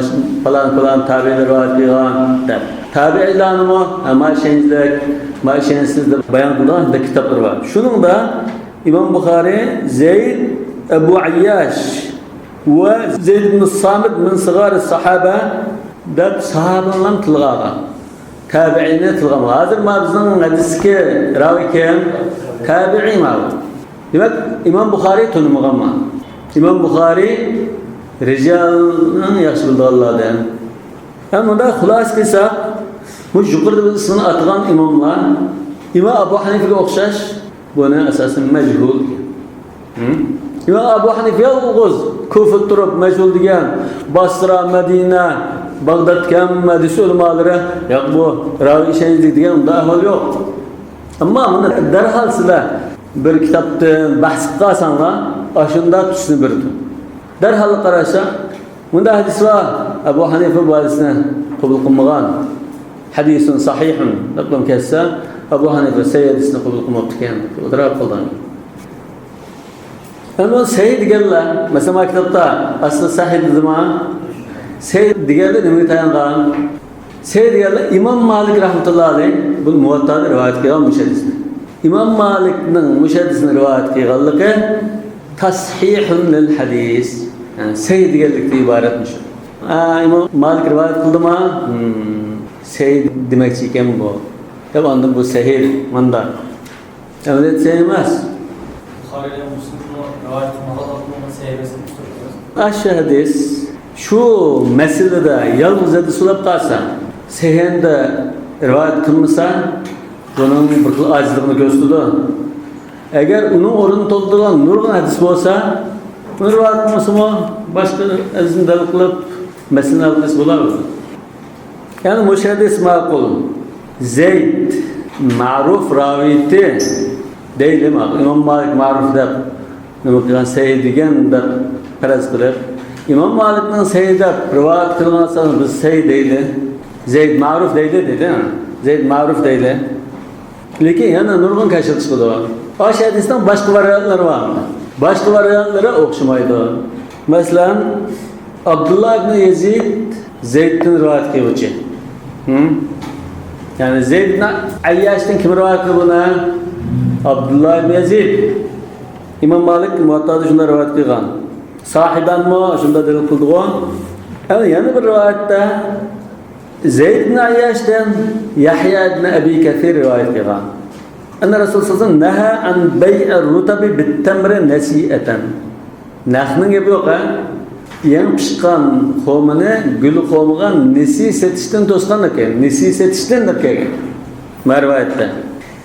falan tabi'ler var diyen. Tabi'lerin o, maşensizlik bayan kılan da kitaplar var. Şunun da İmam Bukhari, Zeyd, Ebu Ayyaş ve Zeyd ibn Samit min sıgar sahabe da sahabe'nin tılgağı. Tabi'ine tılgağı. Hazır ma bizden hadiski ravi kim? Tabi'i ma. Demek İmam Bukhari tanımagan mı? İmam Bukhari rijalning yaxshi bildiganlardan. Ama da xulos qilsak, bu yuqorida ismini atgan imomlar İmam Abu Hanifa'ga o'xshash buni asosan majhul. İmam Abu Hanifa o'z Kufa turib majhul degan, Basra, Madina, Bag'dod kam hadis ulamolari yo'q bu ravi ishonchli degan unda ahvol yo'q. Ammo buni darhol sizlar bir kitaptan bahs qilsanlar, ashunda tushunib berdi. Darhol qarasa, bunda hadis var. Abu Hanifa bu hadisni qabul qilmagan. Hadisun sahihun. Laqam kessa Abu Hanifa sayyidisini qabul qilmabdi ekan. O'tirib qolgan. Ama sahih deganlar, masalan kitobda asli sahih dedimi? Sahih deganlar nima tayangan? Sahih deganlar İmam Malik rahmatullohi alayh bu Muvattada rivoyat qilgan hadisni. İmam Malik'nin müşaddisini rivayet qilganligi tashihun lil hadis. Yani sahih deganlikdan iboratmiş. İmam Malik rivayet qildimi? Sahih demakchi ekan bu. Deb ondan bu sahih manda. Endi sahih emas. Buxoriy va Muslimni rivayet qilmagan sahihasini tushiramiz. Aşağı hadis şu meselede yalnız hadis olab qolsa, sahihda rivayet qilmasa bunun bir xil ajizligini ko'rsatdi. Agar uning o'rnini to'ldirgan nurg'un hadis bo'lsa, uni rivoyat qilmasmi, boshqa azizni dalil qilib masala hadis bo'lardi. Ya'ni mush hadis ma'qul. Zeyd ma'ruf raviyati deydi İmam Malik ma'ruf deb nima qilgan sahih degan deb faraz qilib, İmam Malikning sahih deb rivoyat qilmasa biz sahih deydi. Zeyd ma'ruf deydi dedi. Zeyd ma'ruf deydi. Lekin yana nurg'un kashf qildi. Osh hadisdan boshqa variantlari bor. Boshqa variantlari o'xshamaydi. Masalan, Abdullah ibn Yazid Zeyddan rivoyat qiluvchi. Yani Zeyd ibn Ayyashdan kim rivoyat qilgan? Abdullah ibn Yazid. İmam Malik Muvattada shunday rivoyat qilgan. Sahibanmi shunda dalil qilgan. Yana bir rivoyatda Zeyd ibn Ayyash'dan Yahya ibn Abi Kathir rivayet qilgan. Anna Rasululloh sallallohu alayhi vasallam naha an bay'ir rutabi bit-tamri nasi'atan. Nahning gapi yo'q. Yang pishqan xomini gul xomigan nisi setishdan to'sgan ekan. Nisi setishdan deb kelgan. Mervayette.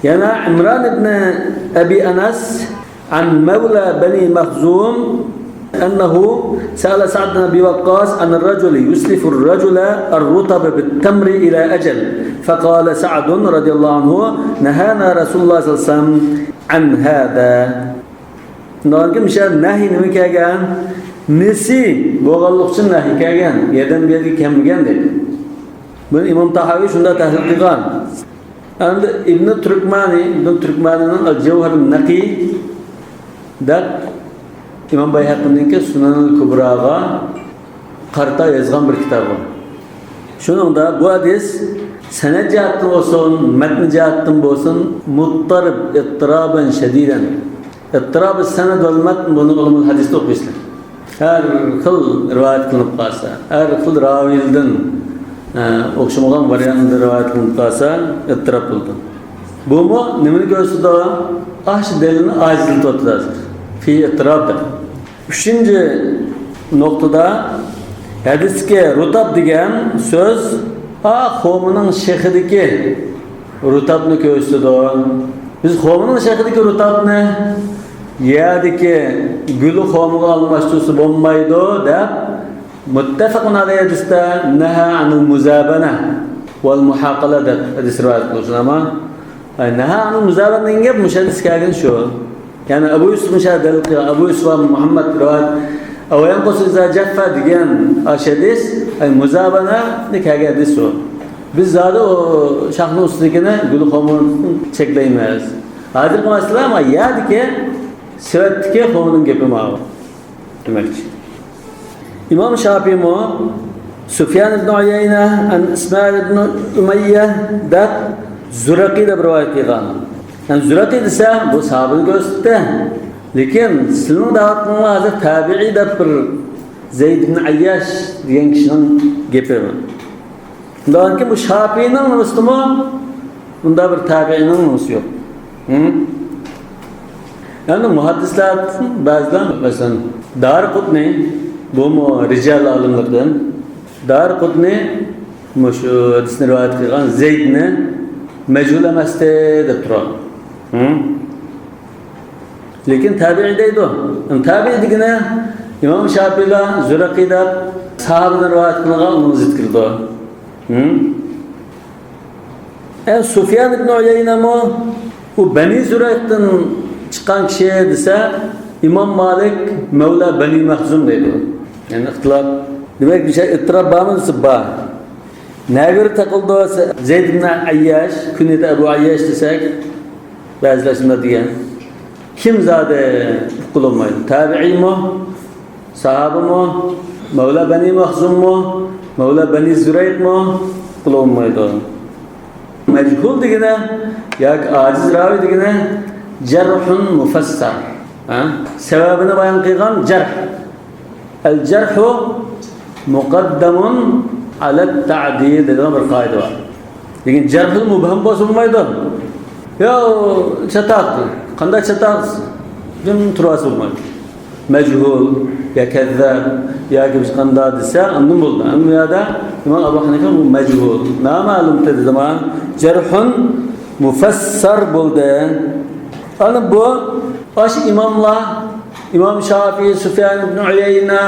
Yana İmran ibn Abi Anas an Mevla Bani Makhzum أنه سأل سعد بن أبي وقاص أن الرجل يسلف الرجل الرطب بالتمر إلى أجل فقال سعد رضي الله عنه نهانا رسول الله صلى الله عليه وسلم عن هذا. Nağın müşahede nahi nime kâgen? Nesi boğallık için nahi kâgen? Yerden bir yerde kemgen dedi. Bunu İmam Tahavi şunda tahlil kılgan. And İbn-i Türkmani'nin Al-Cevher-i Naki da İmam Bayhaqi'ninki Sunan-ı Kubra'ga qarta yazgan bir kitabı. Şununda bu hadis senet cihattan olsun, metni cihattan olsun muttarib, ittiraben şediden. İttirab-ı senet vel metn bunu ulumul hadiste okuyuslar. Her xil rivayet kılıp qalsa, her xil raviyilden okşamagan varyantında rivayet kılıp qalsa ittirab buldu. Bu mu? Nimini görsü de ahş delini acizli tutudazır. Fi ittirabdır. Üçüncü noktada hadiske rutab degan söz Xo'minin shehidagi rutabni ko'rsatdi. Biz Xo'minin shehidagi rutabni yerdagi guli Xo'miga almashtirsa bo'lmaydi deb muttafaqun alayhi hadisda naha anil muzabana wal muhaqala deb hadis rivoyat qilgan. Ama naha anil muzabana degan mushadis kelgan shu. Yani Abu Yusuf müşahede Abu Yusuf Muhammed rivat avayan kosuza ceffa diyen aşedis ay muzabana ne kâgedis o. Biz zaten o şahlı üstündekine gülü komun çekleyemeyiz. Adil komasılar ama yadı ki sırattaki komunun gepi mağı demek için. İmam Şafii mu Süfyan ibn Uyeyne an İsmail ibn Umeyye da Zuraki de rivayet edilen. Yani Zürati ise bu sahabını gösterdi. Lakin sizin de aklınızda hazır tabi'i de bir Zeyd ibn Ayyaş diyen kişinin gepi var. Bundan ki bu Şafii'nin Müslüman, bunda bir tabi'inin Müslüman yok. Yani muhaddisler bazıdan mesela Daraqutni bu mu rical alimlerden Daraqutni şu hadisini rivayet kılgan Zeyd'ni mechul emasdi deb turadi. Lekin tabi'i deydi o. Tabi'i degani İmam Şafii'la Zuraqi'da sahabadan rivayet qilgan uni zid qildi o. Sufyan ibn Uyeyne mu u Bani Zurayq'dan chiqqan kishi desa İmam Malik Mevla Bani Makhzum deydi o. Yani ixtilof. Demek bir şey ittirob bormi desa bor. Nagir takıldı Zeyd ibn Ayyaş, künyede Ebu Ayyaş desek, bazılar şimdi diyen, kim zade kul olmaydı? Tabi'i mi? Sahabe mi? Mevla Bani Makhzum mu? Mevla Bani Zurayq mi? Kul olmaydı. Mechul degine, yak aciz ravi degine, cerhun mufassar. Sebebini bayan kıygan cerh. El cerhu mukaddamun ala ta'dil dediğim bir kaide var. Lakin cerhul mubham bozulmaydı. Ya çataktı. Kanda çataktı. Dün turası olmaydı. Mechul, ya kezzab, ya gibi kanda dese andım buldu. Ama ya da İmam Ebu Hanife bu mechul. Ne malum dedi zaman cerhun mufassar buldu. Yani bu aş imamla İmam Şafii, Süfyan ibn Uyeyne,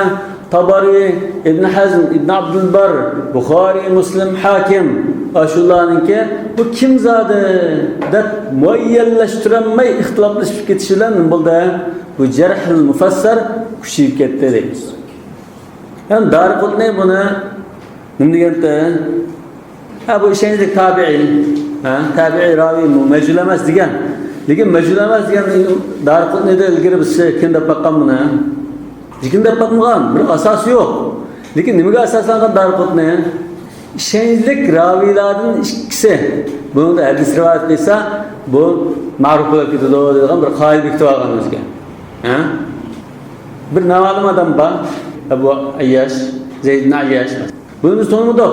Tabari, İbn Hazm, İbn Abdülbar, Bukhari, Müslim, Hakim aşularınki bu kim zade de muayyenleştirenmeyi ihtilaflaşıp ketişilen bulda bu cerh-ül mufassar kuşuyup ketti deyimiz. Yani Daraqutni bunu ne degende bu işenizlik tabi'i tabi'i ravi mu meczulemez degen. Lekin meczulemez degen Daraqutni'de ilgili bir şey kimde bakan buna Zikinde bakmagan, bir asası yok. Lekin nimaga asaslangan Daraqutni? İşenizlik ravilardan ikisi. Bunu da hadis rivayet qilsa, bu ma'ruf bo'lib ketadi degan bir qoida bekitib olgan o'ziga. Bir navalim adam bor, Abu Ayyash, Zeyd ibn Ayyash. Buni biz tanımadik.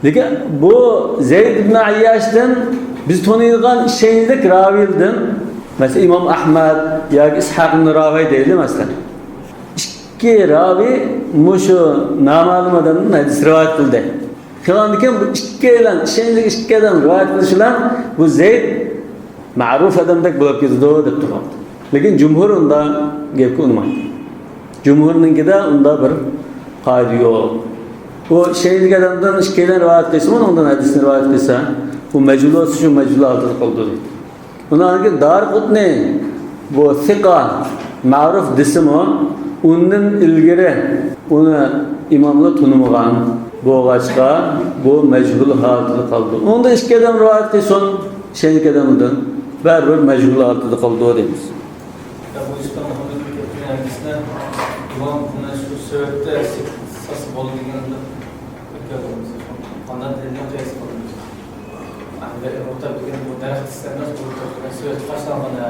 Lekin bu Zeyd ibn Ayyashdan biz tanıydigan işenizlik ravilardan, mesela İmam Ahmad yoki Ishaq ibn Ravi deydi mesela. Ki ravi muşu namalım adamın hadis rivayet kıldı. Qilgandikan bu ikkalan, ishonchli ikkadan rivoyat qilishlar bu Zayd ma'ruf odamdek bo'lib ketdi deb turibdi. Lekin jumhur unda gapga unmaydi. Jumhurninkida unda bir qoida yo'q. O ishonchli odamdan ikkalan rivoyat qilsa, undan hadisni rivoyat qilsa, bu majhul bo'lsa shu majhul oldi qoldi. Bundan keyin Darqutni bu thiqa ma'ruf desimi undan ilgari uni imomlar tunmagan bo'g'achqa bu majhul holatda qoldi. Unda ikki odam rivoyat qilsin, ishonchli odamdan baribir majhul holatda qoldi deymiz. Bu İslam Muhammed'in ketken hadisine İmam buna şu söğütte sası bol deganda ötkazamiz. Ondan dediğim caiz qilamiz. Ve ro'tab degan bu daraxt istemez, bu ro'tab söğüt qashamana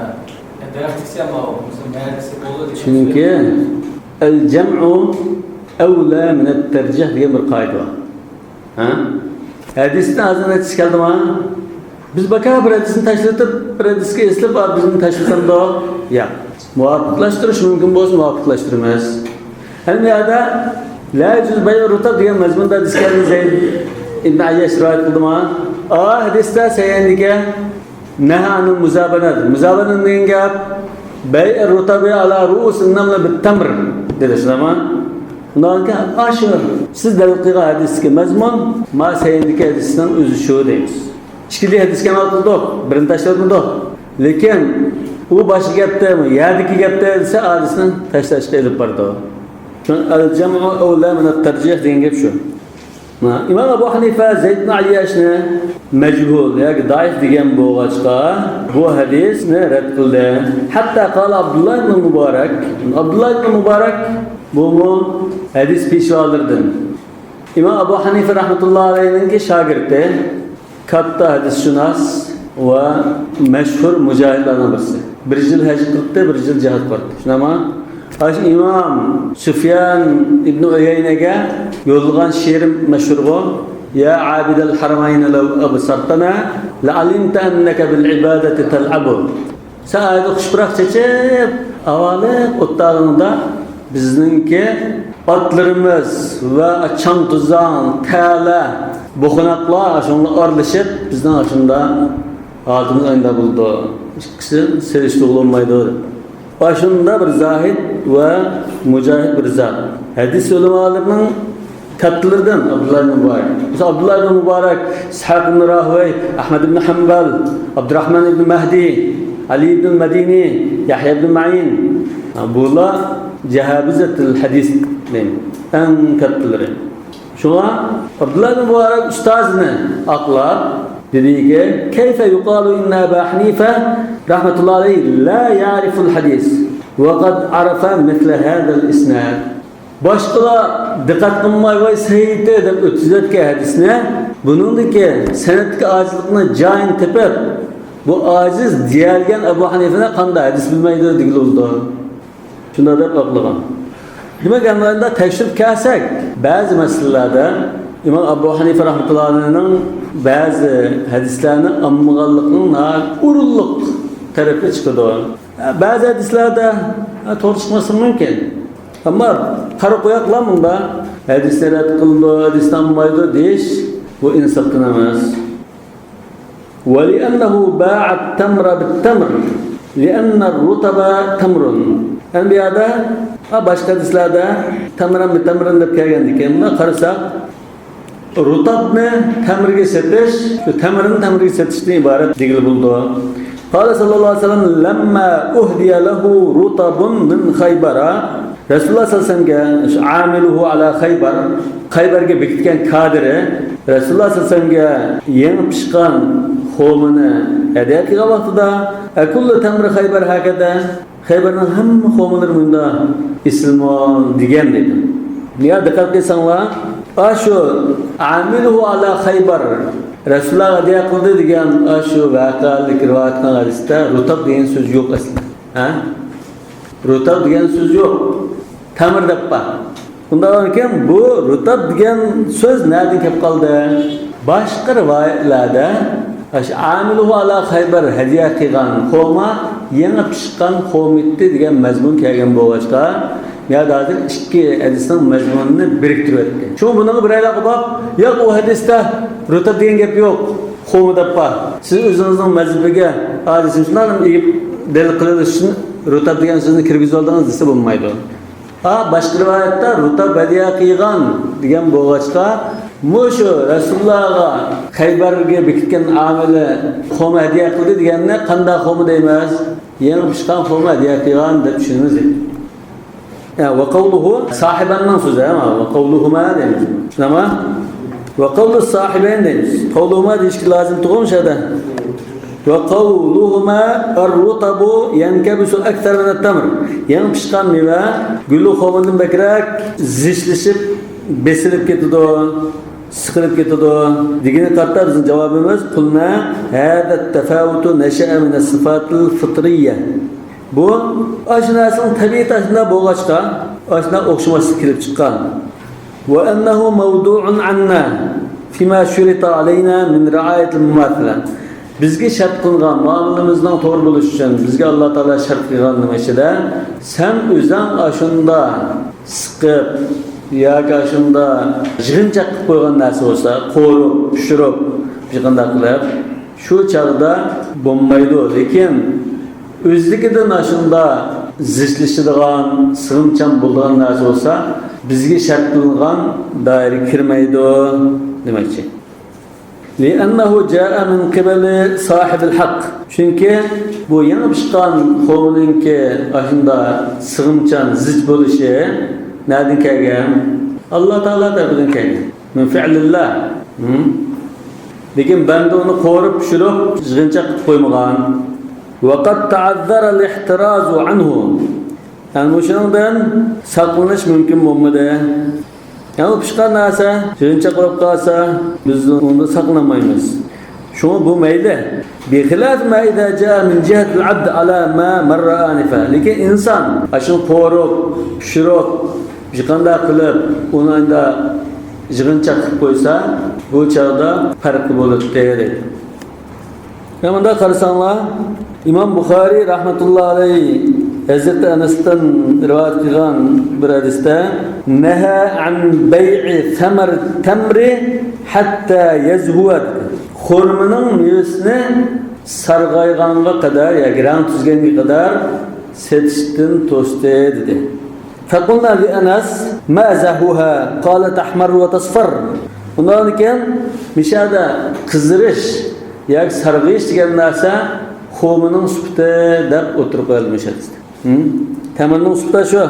daraxt isema o, mesela meyvesi bo'ldi. Chunki al-jam'u awla min at-tarjih degan bir qoida bor. Ha? Hadisni azan aytish keldimi? Biz baka bir hadisni tashlatib, bir hadisga eslab, bizni tashlasamda, yo'q. Muvofiqlashtirish mumkin bo'lsa, muvofiqlashtiramiz. Ham bu yerda la yujuz bay' rutab degan mazmunda hadis keldi Zayd ibn Ayyash rivoyat qildimi? Hadisda sayyandiga nahanu muzabanat. Muzabanat degan gap bay' rutabi ala ru'usin namla bit-tamr dedi shunami? Undan keyin ashu siz dalil qilgan hadisga mazmun ma sayyandiga hadisdan o'zi shu deymiz. Ikkili hadisga amal qildik, birini tashladik. Lekin u boshqa gapdami, yerdagi gapda desa hadisni tashlashga olib bordi. Al-jam'u awla min at-tarjih degan gap shu. İmam Abu Hanifa Zayd ibn Ayyashni majhul yoki daif degan bo'g'achqa bu hadisni rad qildi. Hatta qala Abdullah ibn Mubarak. Abdullah ibn Mubarak bu hadis peshvolaridan. İmam Abu Hanifa rahmatullohi alayhining shogirdi, katta hadisshunos va mashhur mujahidlardan birisi. Bir yil haj qildi, bir yil jihad qildi. Shunami? Aş İmam Süfyan ibn Uyaynaga yo'lgan she'rim mashhur bu. Ya abidal haramayn law absartana la'alimta annaka bil ibadati tal'abu. Sa'ada xushbiroq chechib, avvali o'ttag'ingda bizningki otlarimiz va chang tuzan, tala, buxunaqlar shunga orlashib, bizning ashunda oldimiz oyda bo'ldi. İkisi selishtiq olmaydi. Başında bir zahid ve mücahid bir zat. Hadis ulemalarının katlarından Abdullah ibn Mubarak. Mesela Abdullah ibn Mubarak, İshaq ibn Rahwey, Ahmed ibn Hanbal, Abdurrahman ibn Mahdi, Ali ibn Madini, Yahya ibn Ma'in. Bunlar cehabizetil hadis deyin. En katları. Şuna Abdullah ibn Mubarak ustazını aklab dedi ki, keyfe yuqalu inna Ebu Hanife rahmetullahi aleyhi la ya'riful hadis ve kad arafa misle hadal isnad. Başkalar dikkat qilmay ve sahih deb o'tkazayotgan hadisni buningdagi san'atga ojizlikni joyin tepib bu ojiz deyilgan Ebu Hanifani qanday hadis bilmaydi degan bo'ldi. Shunda deb aqlagan. Demak, anda tekshirib kelsak, ba'zi masalalarda İmam Abu Hanifa rahmetullahi aleyhi'nin bazı hadislerini ammağanlıkının urulluq tarafı çıkıyordu. Bazı hadislerde doğru çıkması mümkün. Ama qarı qoyaqlar bunda hadisler rad qildi, hadisdan olmaydi deyish bu insofdan emas. وَلِأَنَّهُ بَاعَ التَّمْرَ بِالتَّمْرِ لِأَنَّ الرُّطَبَ تَمْرٌ. Yani bir yerde başka hadislerde tamran deb kelgandikan buna qarasak rutabni tamirga setish, tamirga setishdan iborat degil bo'ldi. Qala sallallohu alayhi vasallam lamma uhdiya lahu rutabun min Khaybara. Rasululloh sallallohu alayhi vasallamga amiluhu ala Khaybar, Khaybarga bekitgan kadiri Rasululloh sallallohu alayhi vasallamga yangi pishgan xomini hadiya qilgan vaqtida akullu tamri Khaybar hakada Khaybarning hamma xomilari bunda islmon degan dedi. Niye dikkat qilsanglar Aşu amiluhu ala Khaybar Rasulullah hadiya qildi degan aşu vaqalik rivoyatdan hadisda rutab degan so'z yo'q aslida. Ha? Rutab degan so'z yo'q. Tamir deb bor. Undan keyin bu rutab degan so'z nereden kelib qoldi? Boshqa rivoyatlarda aş amiluhu ala Khaybar hadiya qilgan xoma yangi pishgan xomitdi degan mazmun kelgan bo'lg'achqa Ya da iki hadisin mezmununu biriktirip etdi. Şu bunun bir ayla bak, yok o hadiste rutab degan gap yok. Xo'mu deppa. Siz o'zingizning mazhabiga hadisin shundan dalil qilish uchun rutab degan so'zni kirgizib oldingiz desa bo'lmaydi. Başka rivayette rutab hadiya qilgan degan bo'lg'achqa Muşu Resulullah'a Xaybarga bekitgan amali xoma hadiya qildi deganni qanday xoma deymiz? Yangi pishgan xoma hadiya qilgan deb tushunamiz. Ya va qawluhu sahibanning so'zi ama va qawluhuma deymiz. Shunami? Va qawlu sahibayn deymiz. Qawluhuma deyish lozim tug'um shada. Va qawluhuma ar-rutabu yankabisu akthar min at-tamr. Yangi pishgan meva guli xomadan bakrak zishlashib besilib ketadi. Sıkılıp ketadi. Digini katta bizim cevabımız kulna hada tefavutu neşe'e min as-sifatil fitriyye. Bu aşinasının tabiat aşina boğaçka aşina okşaması kirip çıkan. Ve ennehu mevdu'un anna fima şurita aleyna min ra'ayetil mumathila. Bizge şart kılgan muamelemizden doğru buluş için bizge Allah Teala şart kılgan demeşede sen özden aşında sıkıp ya karşımda jığınçak koygan narsa olsa, qo'rib, pishirib, qanday qilib, shu chaqda bo'lmaydi. Lekin o'zligidan aşında zishlashadigan, sig'imchan bo'lgan narsa olsa, bizga shart qilingan doiraga kirmaydi demoqchi. Li'annahu ja'a min qibali sohibil haqq. Chunki bu yangi pishgan qo'mninki aşında sig'imchan zich bo'lishi nereden kelgan? Allah Teala tarafından kelgan. Min fi'lillah. Lekin banda uni qo'rib, pishirib, yig'incha qilib qo'ymagan. Va qad ta'azzara al-ihtirazu anhu. Yani bu shundan saqlanish mumkin bo'lmadi. Yani pishgan narsa yig'incha qilib qolsa, biz unda saqlanmaymiz. Şunu bu mayli. Bi xilaf ma idza jaa min jihati al-'abd ala ma marra anifa. Lekin inson ashun qo'rib, pishirib qanday qilib unda yig'incha qilib qo'ysa, bu chog'da farqi bo'ladi deydi. Bunda qarasanglar, İmam Buxoriy rahmatullohi alayhi Hazreti Anas'tan rivayet qilgan bir hadisda naha an bay'i thamar tamri hatta yazhuwa. Xurmaning mevasini sarg'aygonga qadar yoki rang tuzganga qadar setishdan to'sdi dedi. فقلنا لأنس ما زهوها قال تحمر وتصفر. Bundan keyin mishada qizirish yoki sarg'ish degan narsa xo'mining sufti deb o'tirib qolmishadi. Tamirning sufti shu.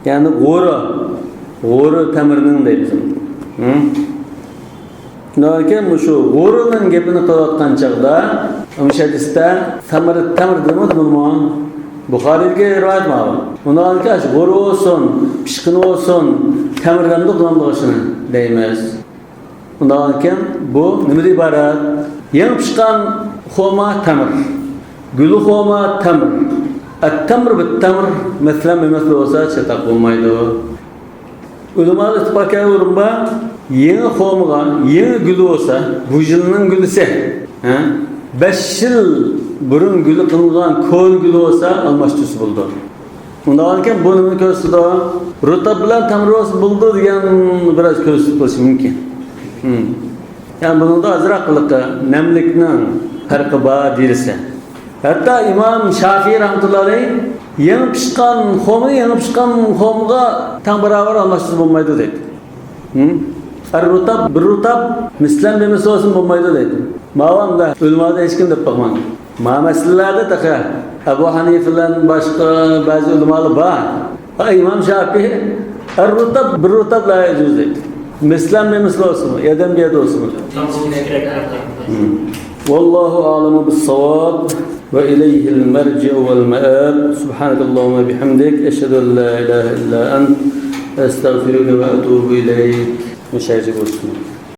Ya'ni g'o'ri tamirning deymiz. Bundan keyin shu g'o'rining gapini qilayotgan chaqda o'sha tamir demadimi? Buxariyga rivoyat var. Ondan kaç g'o'ri olsun, pishqin olsun, tamirganda qilinishini deymiz. Undan keyin bu nimadan iborat? Yangi pishgan xoma tamir. Guli xoma tamir. At-tamr bit-tamr masalan olsa chetaq bo'lmaydi. Ulamolar ittifoqga o'rinba yangi xomaga yangi guli olsa, bu yilning gulisi, 5 yil burun gülü kılgan ko'l gülü olsa almashtirsa bo'ldi. Undan keyin bu nima ko'rsatdi? Rutab bilan tamroz bo'ldi degan biroz ko'rsatib qo'yish mumkin. Yani bunun da azraqliqi, namlikning farqi bor deyilsa. Hatta İmam Şafii rahmetullahi alayhi yangi pishgan xomga tang barobar almashtirsa bo'lmaydi dedi. Bir rutab mislan demesi olsun bo'lmaydi dedi. Ma'lumda ulamada hech kim deb bakman. Masalalarda taqa Abu Hanifa'dan başka bazı ulamalar var. İmam Şafii bir rutab la yecuz dedi. Mislan demesi olsun, yedem bir yedi olsun. Wallahu a'lamu bis-savab ve ileyhi'l merci'u vel ma'ab. Subhanakallahumma bihamdik eşhedü en la ilahe illa ent estağfiruke ve etûbü ileyk. Müşerref olsun.